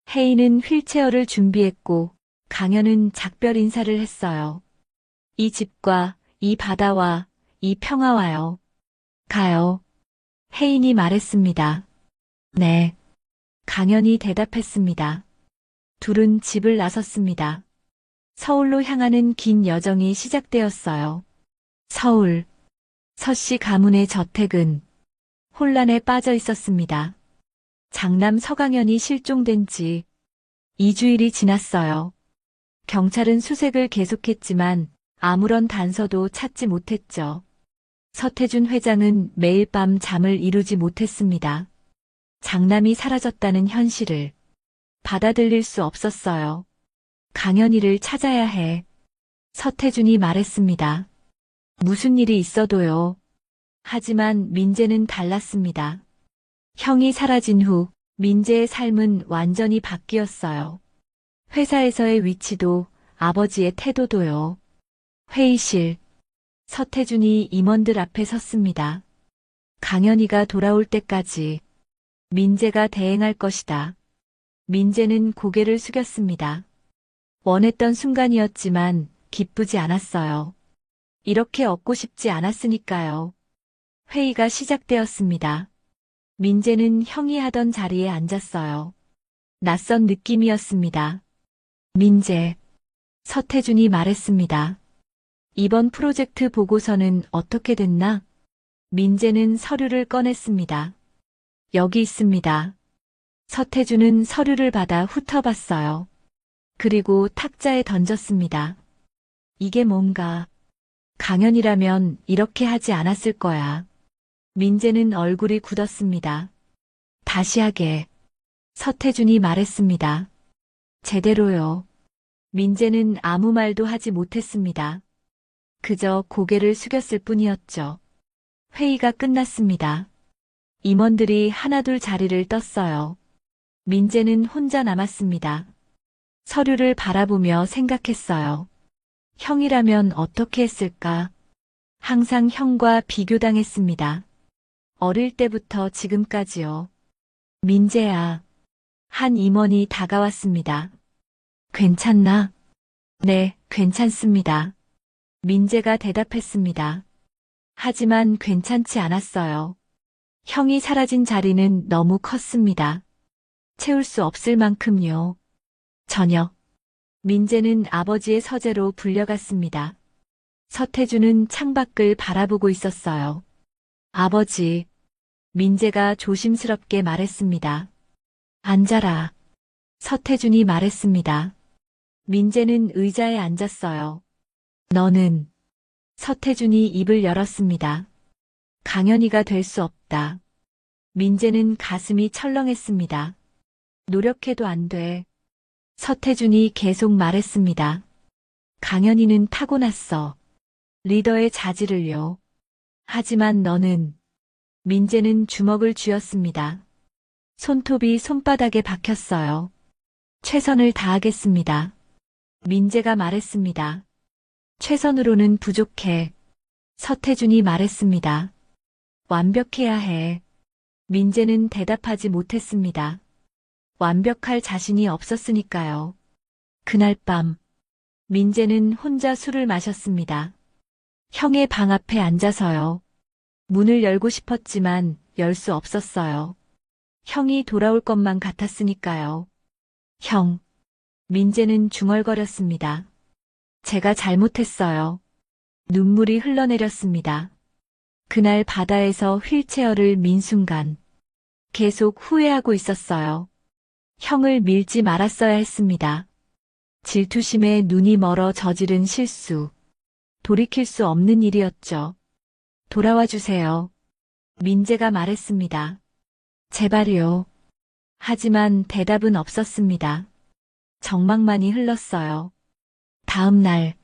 혜인은 휠체어를 준비했고 강현은 작별 인사를 했어요. 이 집과 이 바다와 이 평화와요. 가요. 혜인이 말했습니다. 네. 강현이 대답했습니다. 둘은 집을 나섰습니다. 서울로 향하는 긴 여정이 시작되었어요. 서울. 서씨 가문의 저택은 혼란에 빠져 있었습니다. 장남 서강현이 실종된 지 2주일이 지났어요. 경찰은 수색을 계속했지만 아무런 단서도 찾지 못했죠. 서태준 회장은 매일 밤 잠을 이루지 못했습니다. 장남이 사라졌다는 현실을 받아들일 수 없었어요. 강현이를 찾아야 해. 서태준이 말했습니다. 무슨 일이 있어도요. 하지만 민재는 달랐습니다. 형이 사라진 후 민재의 삶은 완전히 바뀌었어요. 회사에서의 위치도 아버지의 태도도요. 회의실. 서태준이 임원들 앞에 섰습니다. 강현이가 돌아올 때까지 민재가 대행할 것이다. 민재는 고개를 숙였습니다. 원했던 순간이었지만 기쁘지 않았어요. 이렇게 얻고 싶지 않았으니까요. 회의가 시작되었습니다. 민재는 형이 하던 자리에 앉았어요. 낯선 느낌이었습니다. 민재. 서태준이 말했습니다. 이번 프로젝트 보고서는 어떻게 됐나? 민재는 서류를 꺼냈습니다. 여기 있습니다. 서태준은 서류를 받아 훑어봤어요. 그리고 탁자에 던졌습니다. 이게 뭔가. 강현이라면 이렇게 하지 않았을 거야. 민재는 얼굴이 굳었습니다. 다시 하게. 서태준이 말했습니다. 제대로요. 민재는 아무 말도 하지 못했습니다. 그저 고개를 숙였을 뿐이었죠. 회의가 끝났습니다. 임원들이 하나둘 자리를 떴어요. 민재는 혼자 남았습니다. 서류를 바라보며 생각했어요. 형이라면 어떻게 했을까? 항상 형과 비교당했습니다. 어릴 때부터 지금까지요. 민재야. 한 임원이 다가왔습니다. 괜찮나? 네, 괜찮습니다. 민재가 대답했습니다. 하지만 괜찮지 않았어요. 형이 사라진 자리는 너무 컸습니다. 채울 수 없을 만큼요. 저녁. 민재는 아버지의 서재로 불려갔습니다. 서태준은 창밖을 바라보고 있었어요. 아버지. 민재가 조심스럽게 말했습니다. 앉아라. 서태준이 말했습니다. 민재는 의자에 앉았어요. 너는 서태준이 입을 열었습니다. 강연이가 될 수 없다. 민재는 가슴이 철렁했습니다. 노력해도 안 돼. 서태준이 계속 말했습니다. 강연이는 타고났어. 리더의 자질을요. 하지만 너는 민재는 주먹을 쥐었습니다. 손톱이 손바닥에 박혔어요. 최선을 다하겠습니다. 민재가 말했습니다. 최선으로는 부족해. 서태준이 말했습니다. 완벽해야 해. 민재는 대답하지 못했습니다. 완벽할 자신이 없었으니까요. 그날 밤, 민재는 혼자 술을 마셨습니다. 형의 방 앞에 앉아서요. 문을 열고 싶었지만 열 수 없었어요. 형이 돌아올 것만 같았으니까요. 형. 민재는 중얼거렸습니다. 제가 잘못했어요. 눈물이 흘러내렸습니다. 그날 바다에서 휠체어를 민 순간 계속 후회하고 있었어요. 형을 밀지 말았어야 했습니다. 질투심에 눈이 멀어 저지른 실수. 돌이킬 수 없는 일이었죠. 돌아와 주세요. 민재가 말했습니다. 제발요. 하지만 대답은 없었습니다. 정막만이 흘렀어요. 다음 날,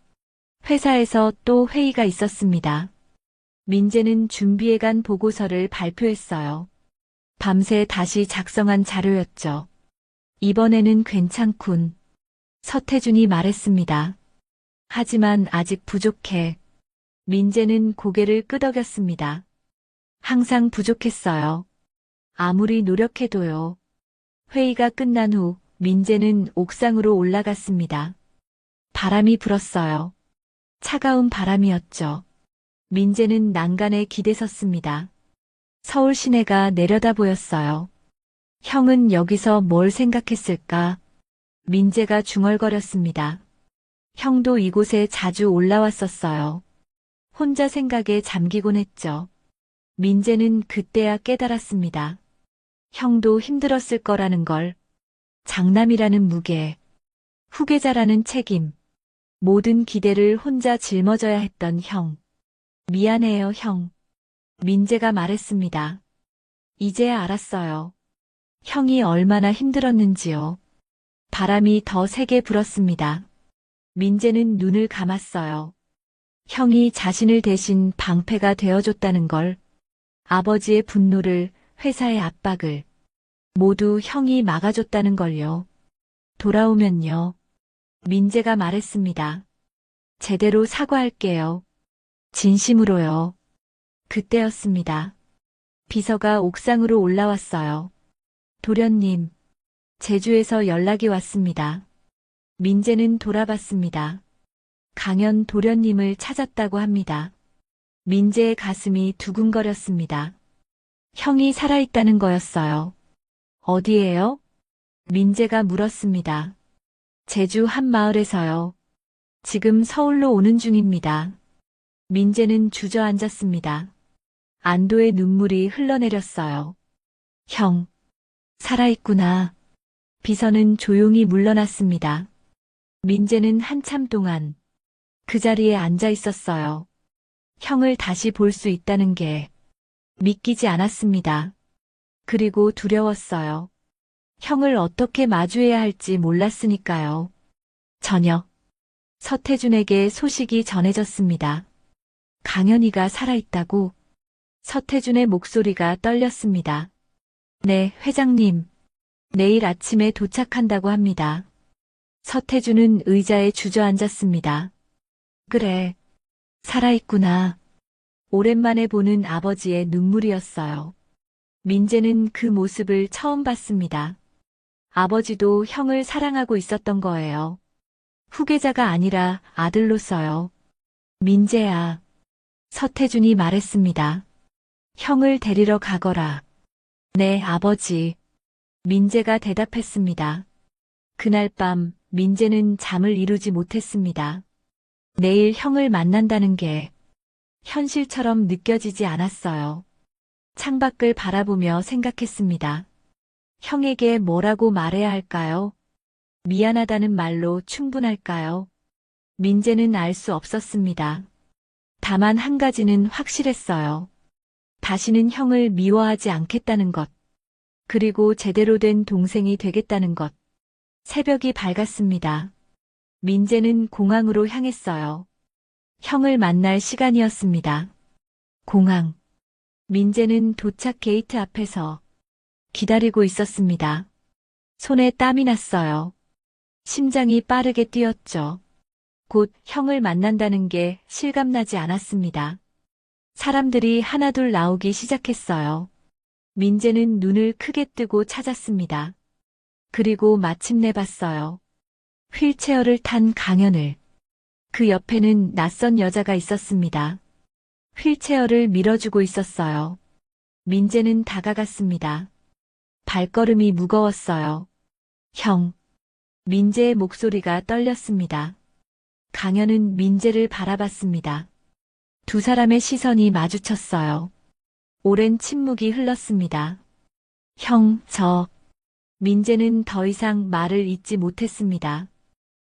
회사에서 또 회의가 있었습니다. 민재는 준비해간 보고서를 발표했어요. 밤새 다시 작성한 자료였죠. 이번에는 괜찮군. 서태준이 말했습니다. 하지만 아직 부족해. 민재는 고개를 끄덕였습니다. 항상 부족했어요. 아무리 노력해도요. 회의가 끝난 후 민재는 옥상으로 올라갔습니다. 바람이 불었어요. 차가운 바람이었죠. 민재는 난간에 기대섰습니다. 서울 시내가 내려다 보였어요. 형은 여기서 뭘 생각했을까? 민재가 중얼거렸습니다. 형도 이곳에 자주 올라왔었어요. 혼자 생각에 잠기곤 했죠. 민재는 그때야 깨달았습니다. 형도 힘들었을 거라는 걸. 장남이라는 무게, 후계자라는 책임, 모든 기대를 혼자 짊어져야 했던 형. 미안해요, 형. 민재가 말했습니다. 이제야 알았어요. 형이 얼마나 힘들었는지요. 바람이 더 세게 불었습니다. 민재는 눈을 감았어요. 형이 자신을 대신 방패가 되어줬다는 걸, 아버지의 분노를, 회사의 압박을, 모두 형이 막아줬다는 걸요. 돌아오면요. 민재가 말했습니다. 제대로 사과할게요. 진심으로요. 그때였습니다. 비서가 옥상으로 올라왔어요. 도련님, 제주에서 연락이 왔습니다. 민재는 돌아봤습니다. 강연 도련님을 찾았다고 합니다. 민재의 가슴이 두근거렸습니다. 형이 살아있다는 거였어요. 어디에요? 민재가 물었습니다. 제주 한 마을에서요. 지금 서울로 오는 중입니다. 민재는 주저앉았습니다. 안도의 눈물이 흘러내렸어요. 형, 살아있구나. 비서는 조용히 물러났습니다. 민재는 한참 동안 그 자리에 앉아 있었어요. 형을 다시 볼 수 있다는 게 믿기지 않았습니다. 그리고 두려웠어요. 형을 어떻게 마주해야 할지 몰랐으니까요. 저녁, 서태준에게 소식이 전해졌습니다. 강연이가 살아있다고. 서태준의 목소리가 떨렸습니다. 네, 회장님. 내일 아침에 도착한다고 합니다. 서태준은 의자에 주저앉았습니다. 그래, 살아있구나. 오랜만에 보는 아버지의 눈물이었어요. 민재는 그 모습을 처음 봤습니다. 아버지도 형을 사랑하고 있었던 거예요. 후계자가 아니라 아들로서요. 민재야. 서태준이 말했습니다. 형을 데리러 가거라. 네, 아버지. 민재가 대답했습니다. 그날 밤 민재는 잠을 이루지 못했습니다. 내일 형을 만난다는 게 현실처럼 느껴지지 않았어요. 창밖을 바라보며 생각했습니다. 형에게 뭐라고 말해야 할까요? 미안하다는 말로 충분할까요? 민재는 알 수 없었습니다. 다만 한 가지는 확실했어요. 다시는 형을 미워하지 않겠다는 것. 그리고 제대로 된 동생이 되겠다는 것. 새벽이 밝았습니다. 민재는 공항으로 향했어요. 형을 만날 시간이었습니다. 공항. 민재는 도착 게이트 앞에서 기다리고 있었습니다. 손에 땀이 났어요. 심장이 빠르게 뛰었죠. 곧 형을 만난다는 게 실감나지 않았습니다. 사람들이 하나둘 나오기 시작했어요. 민재는 눈을 크게 뜨고 찾았습니다. 그리고 마침내 봤어요. 휠체어를 탄 강현을. 그 옆에는 낯선 여자가 있었습니다. 휠체어를 밀어주고 있었어요. 민재는 다가갔습니다. 발걸음이 무거웠어요. 형. 민재의 목소리가 떨렸습니다. 강현은 민재를 바라봤습니다. 두 사람의 시선이 마주쳤어요. 오랜 침묵이 흘렀습니다. 형, 민재는 더 이상 말을 잇지 못했습니다.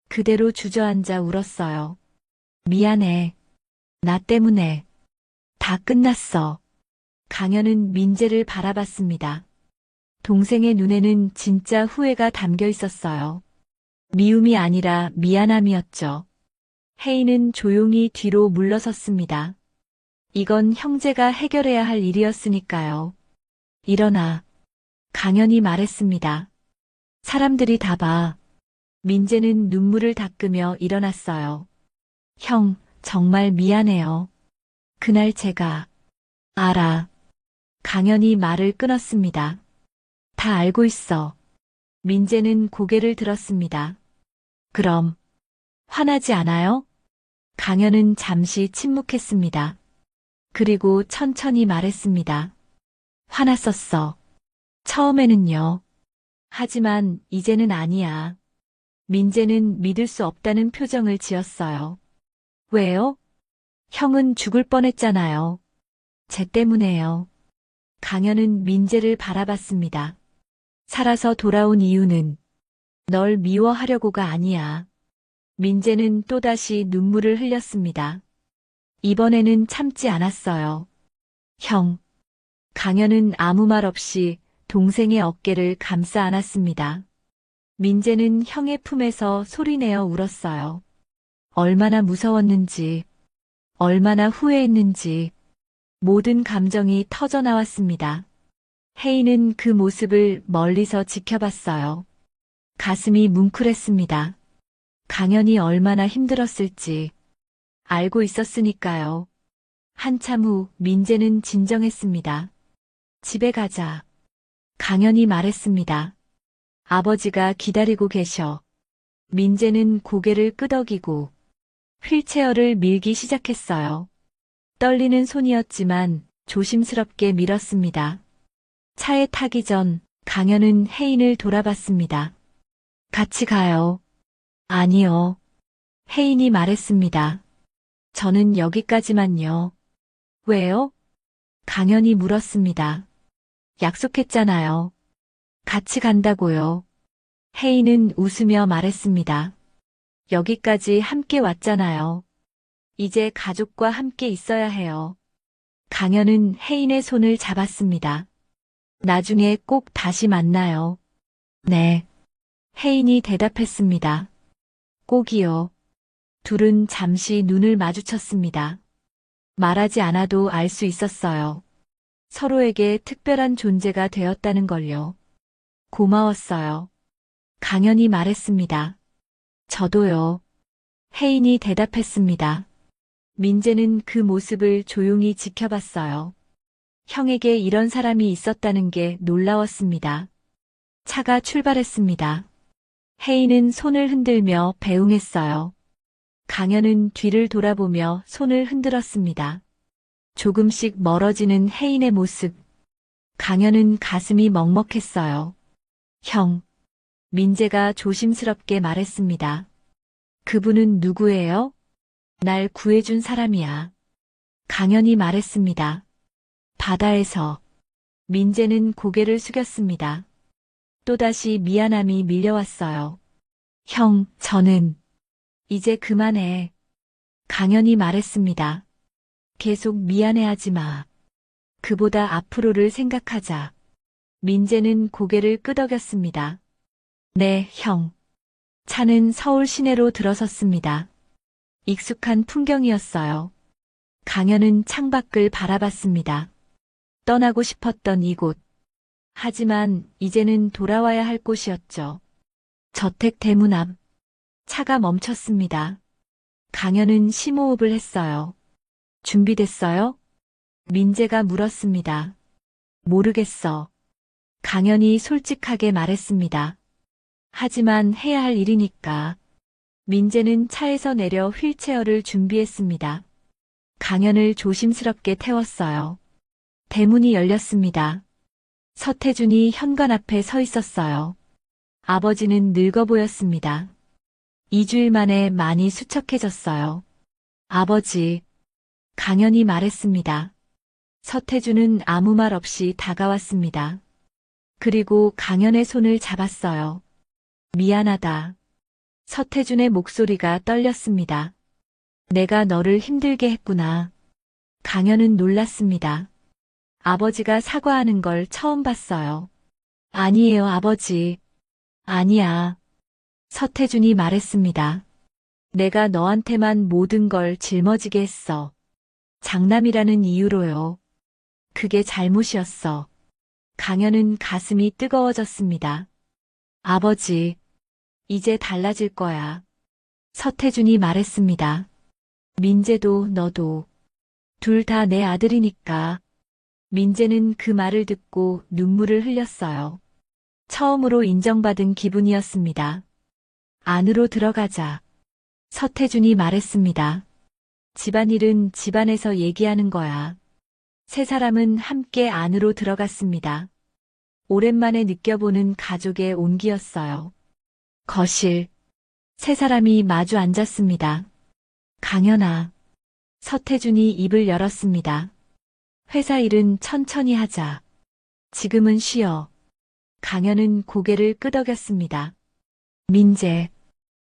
그대로 주저앉아 울었어요. 미안해. 나 때문에. 다 끝났어. 강현은 민재를 바라봤습니다. 동생의 눈에는 진짜 후회가 담겨 있었어요. 미움이 아니라 미안함이었죠. 혜인은 조용히 뒤로 물러섰습니다. 이건 형제가 해결해야 할 일이었으니까요. 일어나. 강현이 말했습니다. 사람들이 다 봐. 민재는 눈물을 닦으며 일어났어요. 형, 정말 미안해요. 그날 제가. 알아. 강현이 말을 끊었습니다. 다 알고 있어. 민재는 고개를 들었습니다. 그럼. 화나지 않아요? 강현은 잠시 침묵했습니다. 그리고 천천히 말했습니다. 화났었어. 처음에는요. 하지만 이제는 아니야. 민재는 믿을 수 없다는 표정을 지었어요. 왜요? 형은 죽을 뻔했잖아요. 쟤 때문에요. 강현은 민재를 바라봤습니다. 살아서 돌아온 이유는 널 미워하려고가 아니야. 민재는 또다시 눈물을 흘렸습니다. 이번에는 참지 않았어요. 형. 강현은 아무 말 없이 동생의 어깨를 감싸 안았습니다. 민재는 형의 품에서 소리내어 울었어요. 얼마나 무서웠는지, 얼마나 후회했는지, 모든 감정이 터져나왔습니다. 혜인은 그 모습을 멀리서 지켜봤어요. 가슴이 뭉클했습니다. 강현이 얼마나 힘들었을지 알고 있었으니까요. 한참 후 민재는 진정했습니다. 집에 가자. 강현이 말했습니다. 아버지가 기다리고 계셔. 민재는 고개를 끄덕이고 휠체어를 밀기 시작했어요. 떨리는 손이었지만 조심스럽게 밀었습니다. 차에 타기 전 강현은 혜인을 돌아봤습니다. 같이 가요. 아니요. 혜인이 말했습니다. 저는 여기까지만요. 왜요? 강현이 물었습니다. 약속했잖아요. 같이 간다고요. 혜인은 웃으며 말했습니다. 여기까지 함께 왔잖아요. 이제 가족과 함께 있어야 해요. 강현은 혜인의 손을 잡았습니다. 나중에 꼭 다시 만나요. 네. 혜인이 대답했습니다. 꼭이요. 둘은 잠시 눈을 마주쳤습니다. 말하지 않아도 알 수 있었어요. 서로에게 특별한 존재가 되었다는 걸요. 고마웠어요. 강현이 말했습니다. 저도요. 혜인이 대답했습니다. 민재는 그 모습을 조용히 지켜봤어요. 형에게 이런 사람이 있었다는 게 놀라웠습니다. 차가 출발했습니다. 혜인은 손을 흔들며 배웅했어요. 강현은 뒤를 돌아보며 손을 흔들었습니다. 조금씩 멀어지는 혜인의 모습. 강현은 가슴이 먹먹했어요. 형. 민재가 조심스럽게 말했습니다. 그분은 누구예요? 날 구해준 사람이야. 강현이 말했습니다. 바다에서. 민재는 고개를 숙였습니다. 또다시 미안함이 밀려왔어요. 형, 저는 이제 그만해. 강연이 말했습니다. 계속 미안해하지 마. 그보다 앞으로를 생각하자. 민재는 고개를 끄덕였습니다. 네, 형. 차는 서울 시내로 들어섰습니다. 익숙한 풍경이었어요. 강연은 창밖을 바라봤습니다. 떠나고 싶었던 이곳. 하지만 이제는 돌아와야 할 곳이었죠. 저택 대문 앞. 차가 멈췄습니다. 강연은 심호흡을 했어요. 준비됐어요? 민재가 물었습니다. 모르겠어. 강연이 솔직하게 말했습니다. 하지만 해야 할 일이니까. 민재는 차에서 내려 휠체어를 준비했습니다. 강연을 조심스럽게 태웠어요. 대문이 열렸습니다. 서태준이 현관 앞에 서 있었어요. 아버지는 늙어 보였습니다. 2주일 만에 많이 수척해졌어요. 아버지, 강연이 말했습니다. 서태준은 아무 말 없이 다가왔습니다. 그리고 강연의 손을 잡았어요. 미안하다. 서태준의 목소리가 떨렸습니다. 내가 너를 힘들게 했구나. 강연은 놀랐습니다. 아버지가 사과하는 걸 처음 봤어요. 아니에요, 아버지. 아니야. 서태준이 말했습니다. 내가 너한테만 모든 걸 짊어지게 했어. 장남이라는 이유로요. 그게 잘못이었어. 강연은 가슴이 뜨거워졌습니다. 아버지, 이제 달라질 거야. 서태준이 말했습니다. 민재도 너도. 둘 다 내 아들이니까. 민재는 그 말을 듣고 눈물을 흘렸어요. 처음으로 인정받은 기분이었습니다. 안으로 들어가자. 서태준이 말했습니다. 집안일은 집안에서 얘기하는 거야. 세 사람은 함께 안으로 들어갔습니다. 오랜만에 느껴보는 가족의 온기였어요. 거실. 세 사람이 마주 앉았습니다. 강연아. 서태준이 입을 열었습니다. 회사 일은 천천히 하자. 지금은 쉬어. 강연은 고개를 끄덕였습니다. 민재.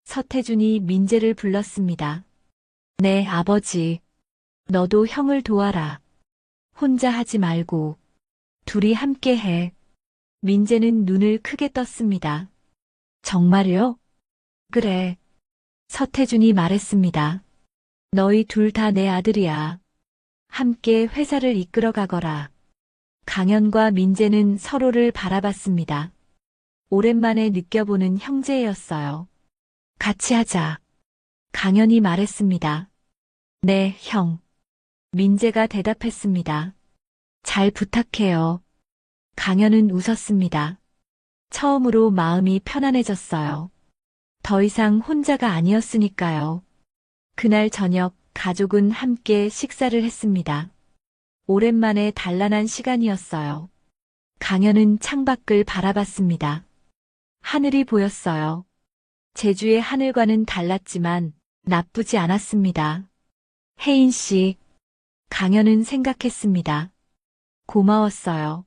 서태준이 민재를 불렀습니다. 네, 아버지. 너도 형을 도와라. 혼자 하지 말고. 둘이 함께 해. 민재는 눈을 크게 떴습니다. 정말요? 그래. 서태준이 말했습니다. 너희 둘 다 내 아들이야. 함께 회사를 이끌어 가거라. 강연과 민재는 서로를 바라봤습니다. 오랜만에 느껴보는 형제였어요. 같이 하자. 강연이 말했습니다. 네, 형. 민재가 대답했습니다. 잘 부탁해요. 강연은 웃었습니다. 처음으로 마음이 편안해졌어요. 더 이상 혼자가 아니었으니까요. 그날 저녁 가족은 함께 식사를 했습니다. 오랜만에 단란한 시간이었어요. 강연은 창밖을 바라봤습니다. 하늘이 보였어요. 제주의 하늘과는 달랐지만 나쁘지 않았습니다. 혜인 씨, 강연은 생각했습니다. 고마웠어요.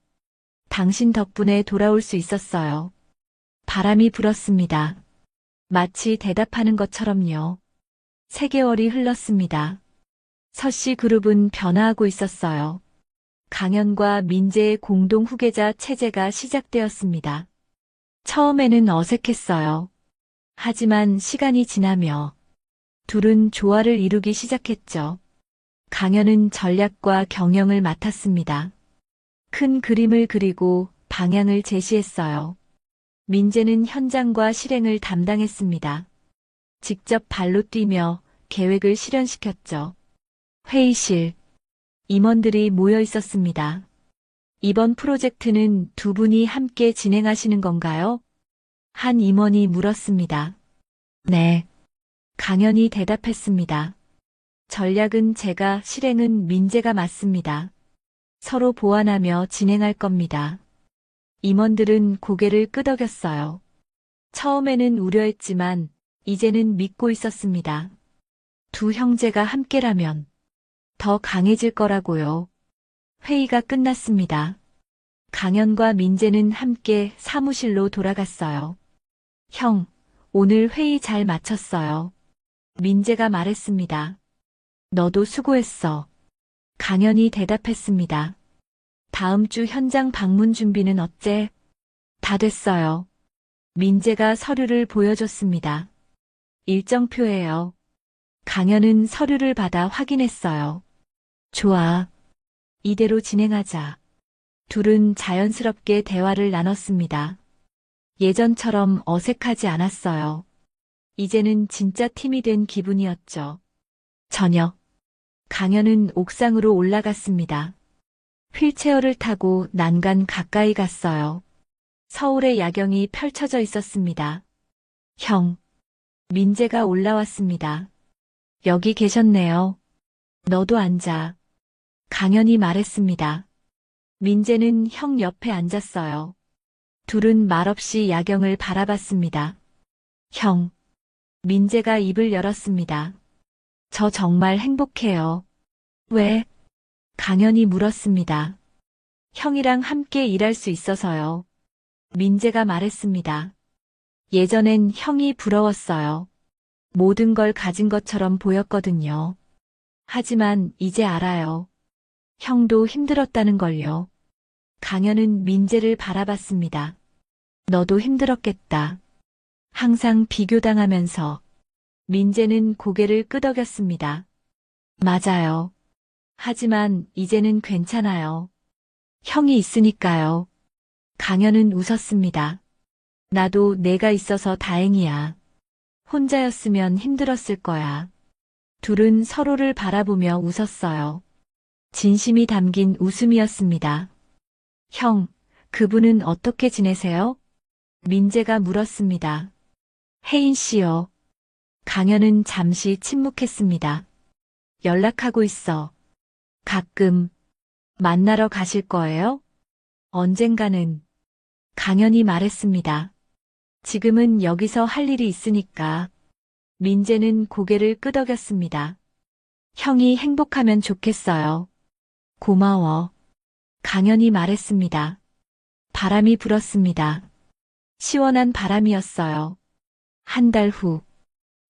당신 덕분에 돌아올 수 있었어요. 바람이 불었습니다. 마치 대답하는 것처럼요. 3개월이 흘렀습니다. 서씨 그룹은 변화하고 있었어요. 강연과 민재의 공동 후계자 체제가 시작되었습니다. 처음에는 어색했어요. 하지만 시간이 지나며 둘은 조화를 이루기 시작했죠. 강연은 전략과 경영을 맡았습니다. 큰 그림을 그리고 방향을 제시했어요. 민재는 현장과 실행을 담당했습니다. 직접 발로 뛰며 계획을 실현시켰죠. 회의실. 임원들이 모여 있었습니다. 이번 프로젝트는 두 분이 함께 진행하시는 건가요? 한 임원이 물었습니다. 네. 강연이 대답했습니다. 전략은 제가, 실행은 민재가 맡습니다. 서로 보완하며 진행할 겁니다. 임원들은 고개를 끄덕였어요. 처음에는 우려했지만 이제는 믿고 있었습니다. 두 형제가 함께라면 더 강해질 거라고요. 회의가 끝났습니다. 강현과 민재는 함께 사무실로 돌아갔어요. 형, 오늘 회의 잘 마쳤어요. 민재가 말했습니다. 너도 수고했어. 강현이 대답했습니다. 다음 주 현장 방문 준비는 어째? 다 됐어요. 민재가 서류를 보여줬습니다. 일정표예요. 강현은 서류를 받아 확인했어요. 좋아. 이대로 진행하자. 둘은 자연스럽게 대화를 나눴습니다. 예전처럼 어색하지 않았어요. 이제는 진짜 팀이 된 기분이었죠. 저녁. 강현은 옥상으로 올라갔습니다. 휠체어를 타고 난간 가까이 갔어요. 서울의 야경이 펼쳐져 있었습니다. 형. 민재가 올라왔습니다. 여기 계셨네요. 너도 앉아. 강현이 말했습니다. 민재는 형 옆에 앉았어요. 둘은 말없이 야경을 바라봤습니다. 형. 민재가 입을 열었습니다. 저 정말 행복해요. 왜? 강현이 물었습니다. 형이랑 함께 일할 수 있어서요. 민재가 말했습니다. 예전엔 형이 부러웠어요. 모든 걸 가진 것처럼 보였거든요. 하지만 이제 알아요. 형도 힘들었다는 걸요. 강현은 민재를 바라봤습니다. 너도 힘들었겠다. 항상 비교당하면서. 민재는 고개를 끄덕였습니다. 맞아요. 하지만 이제는 괜찮아요. 형이 있으니까요. 강현은 웃었습니다. 나도 내가 있어서 다행이야. 혼자였으면 힘들었을 거야. 둘은 서로를 바라보며 웃었어요. 진심이 담긴 웃음이었습니다. 형, 그분은 어떻게 지내세요? 민재가 물었습니다. 혜인 씨요. 강현은 잠시 침묵했습니다. 연락하고 있어. 가끔. 만나러 가실 거예요? 언젠가는. 강현이 말했습니다. 지금은 여기서 할 일이 있으니까. 민재는 고개를 끄덕였습니다. 형이 행복하면 좋겠어요. 고마워. 강현이 말했습니다. 바람이 불었습니다. 시원한 바람이었어요. 한 달 후,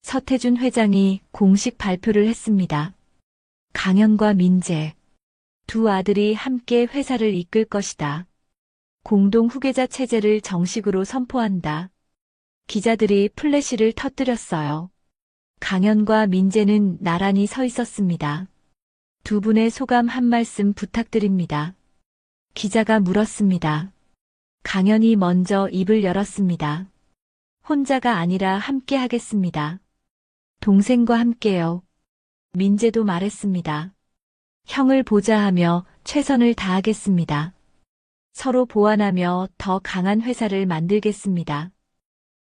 서태준 회장이 공식 발표를 했습니다. 강현과 민재, 두 아들이 함께 회사를 이끌 것이다. 공동 후계자 체제를 정식으로 선포한다. 기자들이 플래시를 터뜨렸어요. 강현과 민재는 나란히 서 있었습니다. 두 분의 소감 한 말씀 부탁드립니다. 기자가 물었습니다. 강현이 먼저 입을 열었습니다. 혼자가 아니라 함께 하겠습니다. 동생과 함께요. 민재도 말했습니다. 형을 보좌하며 최선을 다하겠습니다. 서로 보완하며 더 강한 회사를 만들겠습니다.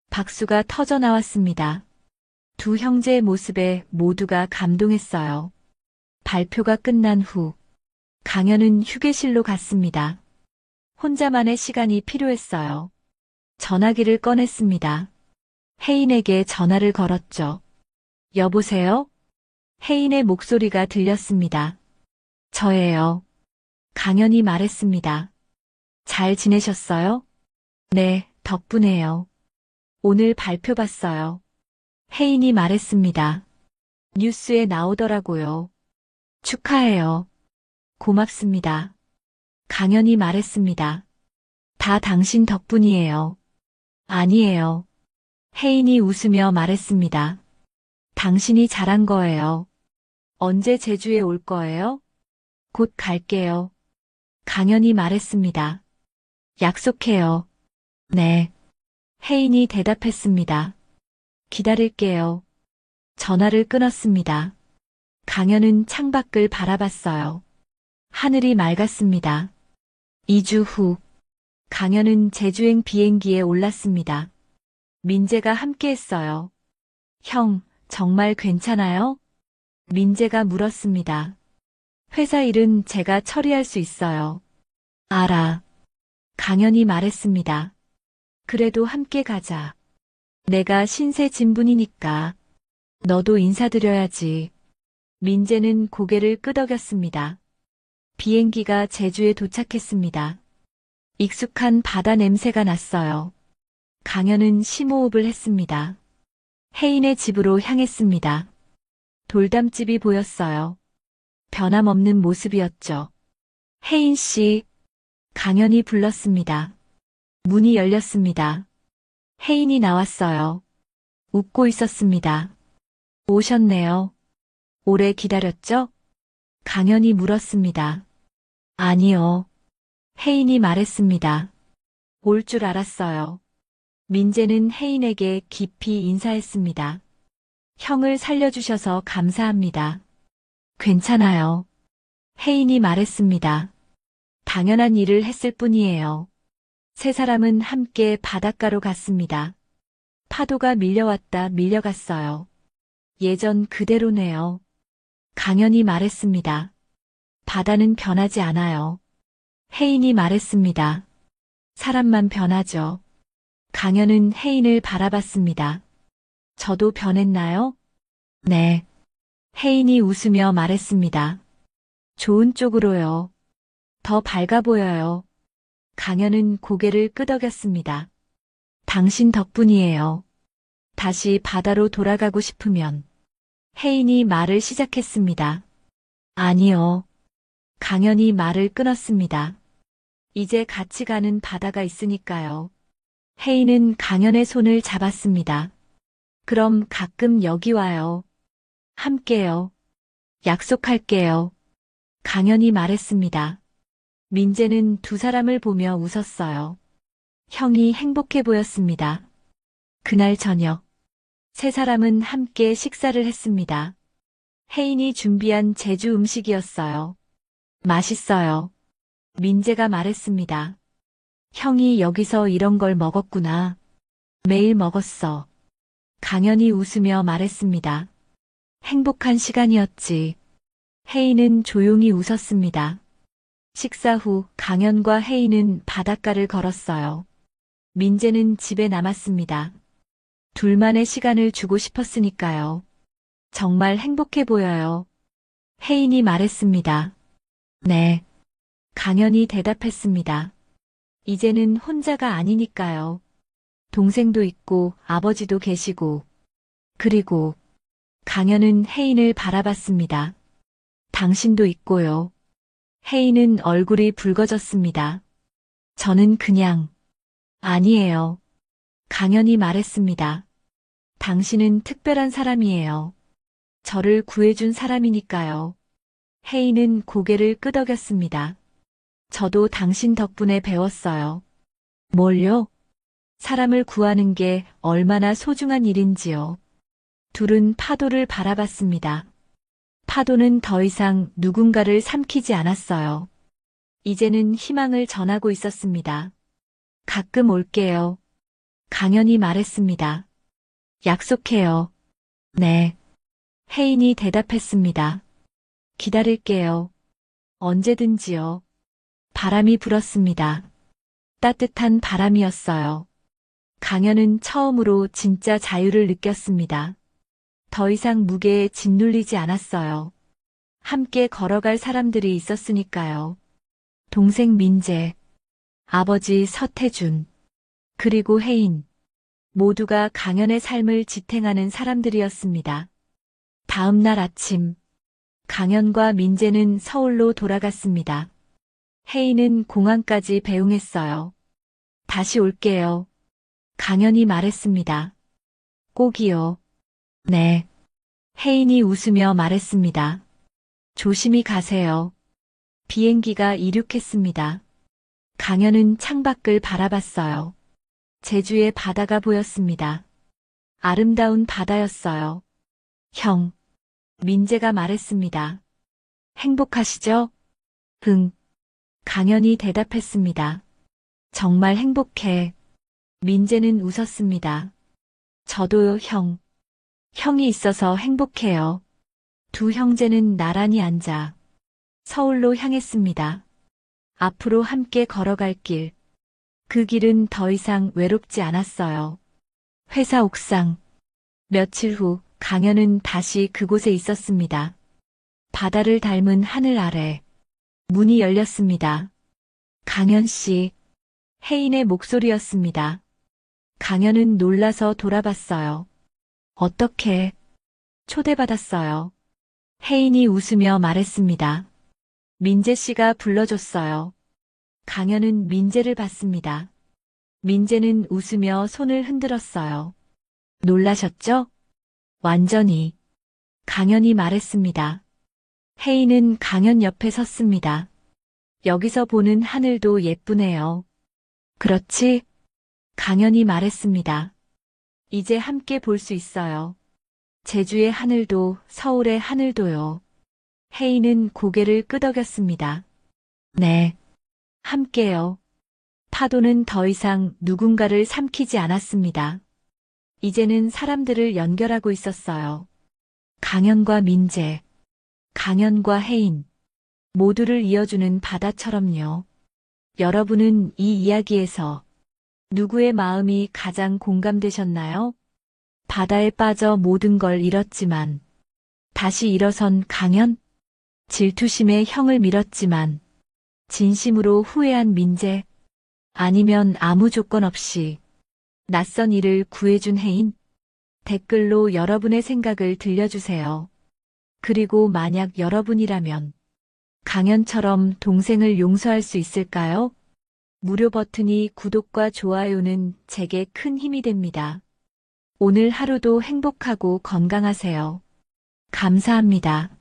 박수가 터져 나왔습니다. 두 형제의 모습에 모두가 감동했어요. 발표가 끝난 후 강현은 휴게실로 갔습니다. 혼자만의 시간이 필요했어요. 전화기를 꺼냈습니다. 혜인에게 전화를 걸었죠. 여보세요? 혜인의 목소리가 들렸습니다. 저예요. 강현이 말했습니다. 잘 지내셨어요? 네, 덕분에요. 오늘 발표 봤어요. 혜인이 말했습니다. 뉴스에 나오더라고요. 축하해요. 고맙습니다. 강현이 말했습니다. 다 당신 덕분이에요. 아니에요. 혜인이 웃으며 말했습니다. 당신이 잘한 거예요. 언제 제주에 올 거예요? 곧 갈게요. 강현이 말했습니다. 약속해요. 네. 혜인이 대답했습니다. 기다릴게요. 전화를 끊었습니다. 강현은 창밖을 바라봤어요. 하늘이 맑았습니다. 2주 후, 강현은 제주행 비행기에 올랐습니다. 민재가 함께했어요. 형, 정말 괜찮아요? 민재가 물었습니다. 회사 일은 제가 처리할 수 있어요. 알아. 강현이 말했습니다. 그래도 함께 가자. 내가 신세 진분이니까. 너도 인사드려야지. 민재는 고개를 끄덕였습니다. 비행기가 제주에 도착했습니다. 익숙한 바다 냄새가 났어요. 강현은 심호흡을 했습니다. 혜인의 집으로 향했습니다. 돌담집이 보였어요. 변함없는 모습이었죠. 혜인 씨, 강현이 불렀습니다. 문이 열렸습니다. 혜인이 나왔어요. 웃고 있었습니다. 오셨네요. 오래 기다렸죠? 강현이 물었습니다. 아니요. 혜인이 말했습니다. 올 줄 알았어요. 민재는 혜인에게 깊이 인사했습니다. 형을 살려주셔서 감사합니다. 괜찮아요. 혜인이 말했습니다. 당연한 일을 했을 뿐이에요. 세 사람은 함께 바닷가로 갔습니다. 파도가 밀려왔다 밀려갔어요. 예전 그대로네요. 강현이 말했습니다. 바다는 변하지 않아요. 혜인이 말했습니다. 사람만 변하죠. 강현은 혜인을 바라봤습니다. 저도 변했나요? 네. 혜인이 웃으며 말했습니다. 좋은 쪽으로요. 더 밝아 보여요. 강현은 고개를 끄덕였습니다. 당신 덕분이에요. 다시 바다로 돌아가고 싶으면. 혜인이 말을 시작했습니다. 아니요. 강현이 말을 끊었습니다. 이제 같이 가는 바다가 있으니까요. 혜인은 강현의 손을 잡았습니다. 그럼 가끔 여기 와요. 함께요. 약속할게요. 강현이 말했습니다. 민재는 두 사람을 보며 웃었어요. 형이 행복해 보였습니다. 그날 저녁, 세 사람은 함께 식사를 했습니다. 혜인이 준비한 제주 음식이었어요. 맛있어요. 민재가 말했습니다. 형이 여기서 이런 걸 먹었구나. 매일 먹었어. 강현이 웃으며 말했습니다. 행복한 시간이었지. 혜인은 조용히 웃었습니다. 식사 후 강현과 혜인은 바닷가를 걸었어요. 민재는 집에 남았습니다. 둘만의 시간을 주고 싶었으니까요. 정말 행복해 보여요. 혜인이 말했습니다. 네. 강현이 대답했습니다. 이제는 혼자가 아니니까요. 동생도 있고 아버지도 계시고. 그리고 강현은 혜인을 바라봤습니다. 당신도 있고요. 혜인은 얼굴이 붉어졌습니다. 저는 그냥 아니에요. 강현이 말했습니다. 당신은 특별한 사람이에요. 저를 구해준 사람이니까요. 혜인은 고개를 끄덕였습니다. 저도 당신 덕분에 배웠어요. 뭘요? 사람을 구하는 게 얼마나 소중한 일인지요. 둘은 파도를 바라봤습니다. 파도는 더 이상 누군가를 삼키지 않았어요. 이제는 희망을 전하고 있었습니다. 가끔 올게요. 강현이 말했습니다. 약속해요. 네. 혜인이 대답했습니다. 기다릴게요. 언제든지요. 바람이 불었습니다. 따뜻한 바람이었어요. 강현은 처음으로 진짜 자유를 느꼈습니다. 더 이상 무게에 짓눌리지 않았어요. 함께 걸어갈 사람들이 있었으니까요. 동생 민재, 아버지 서태준, 그리고 혜인. 모두가 강현의 삶을 지탱하는 사람들이었습니다. 다음 날 아침, 강현과 민재는 서울로 돌아갔습니다. 혜인은 공항까지 배웅했어요. 다시 올게요. 강현이 말했습니다. 꼭이요. 네. 혜인이 웃으며 말했습니다. 조심히 가세요. 비행기가 이륙했습니다. 강현은 창밖을 바라봤어요. 제주의 바다가 보였습니다. 아름다운 바다였어요. 형. 민재가 말했습니다. 행복하시죠? 응. 강현이 대답했습니다. 정말 행복해. 민재는 웃었습니다. 저도요, 형. 형이 있어서 행복해요. 두 형제는 나란히 앉아 서울로 향했습니다. 앞으로 함께 걸어갈 길. 그 길은 더 이상 외롭지 않았어요. 회사 옥상. 며칠 후 강현은 다시 그곳에 있었습니다. 바다를 닮은 하늘 아래. 문이 열렸습니다. 강현 씨. 혜인의 목소리였습니다. 강현은 놀라서 돌아봤어요. 어떻게? 초대받았어요. 혜인이 웃으며 말했습니다. 민재 씨가 불러줬어요. 강현은 민재를 봤습니다. 민재는 웃으며 손을 흔들었어요. 놀라셨죠? 완전히. 강현이 말했습니다. 혜인은 강현 옆에 섰습니다. 여기서 보는 하늘도 예쁘네요. 그렇지? 강현이 말했습니다. 이제 함께 볼 수 있어요. 제주의 하늘도 서울의 하늘도요. 혜인은 고개를 끄덕였습니다. 네. 함께요. 파도는 더 이상 누군가를 삼키지 않았습니다. 이제는 사람들을 연결하고 있었어요. 강현과 민재, 강현과 혜인, 모두를 이어주는 바다처럼요. 여러분은 이 이야기에서 누구의 마음이 가장 공감되셨나요? 바다에 빠져 모든 걸 잃었지만 다시 일어선 강현? 질투심에 형을 밀었지만 진심으로 후회한 민재? 아니면 아무 조건 없이 낯선 이를 구해준 혜인? 댓글로 여러분의 생각을 들려주세요. 그리고 만약 여러분이라면 강현처럼 동생을 용서할 수 있을까요? 무료 버튼이 구독과 좋아요는 제게 큰 힘이 됩니다. 오늘 하루도 행복하고 건강하세요. 감사합니다.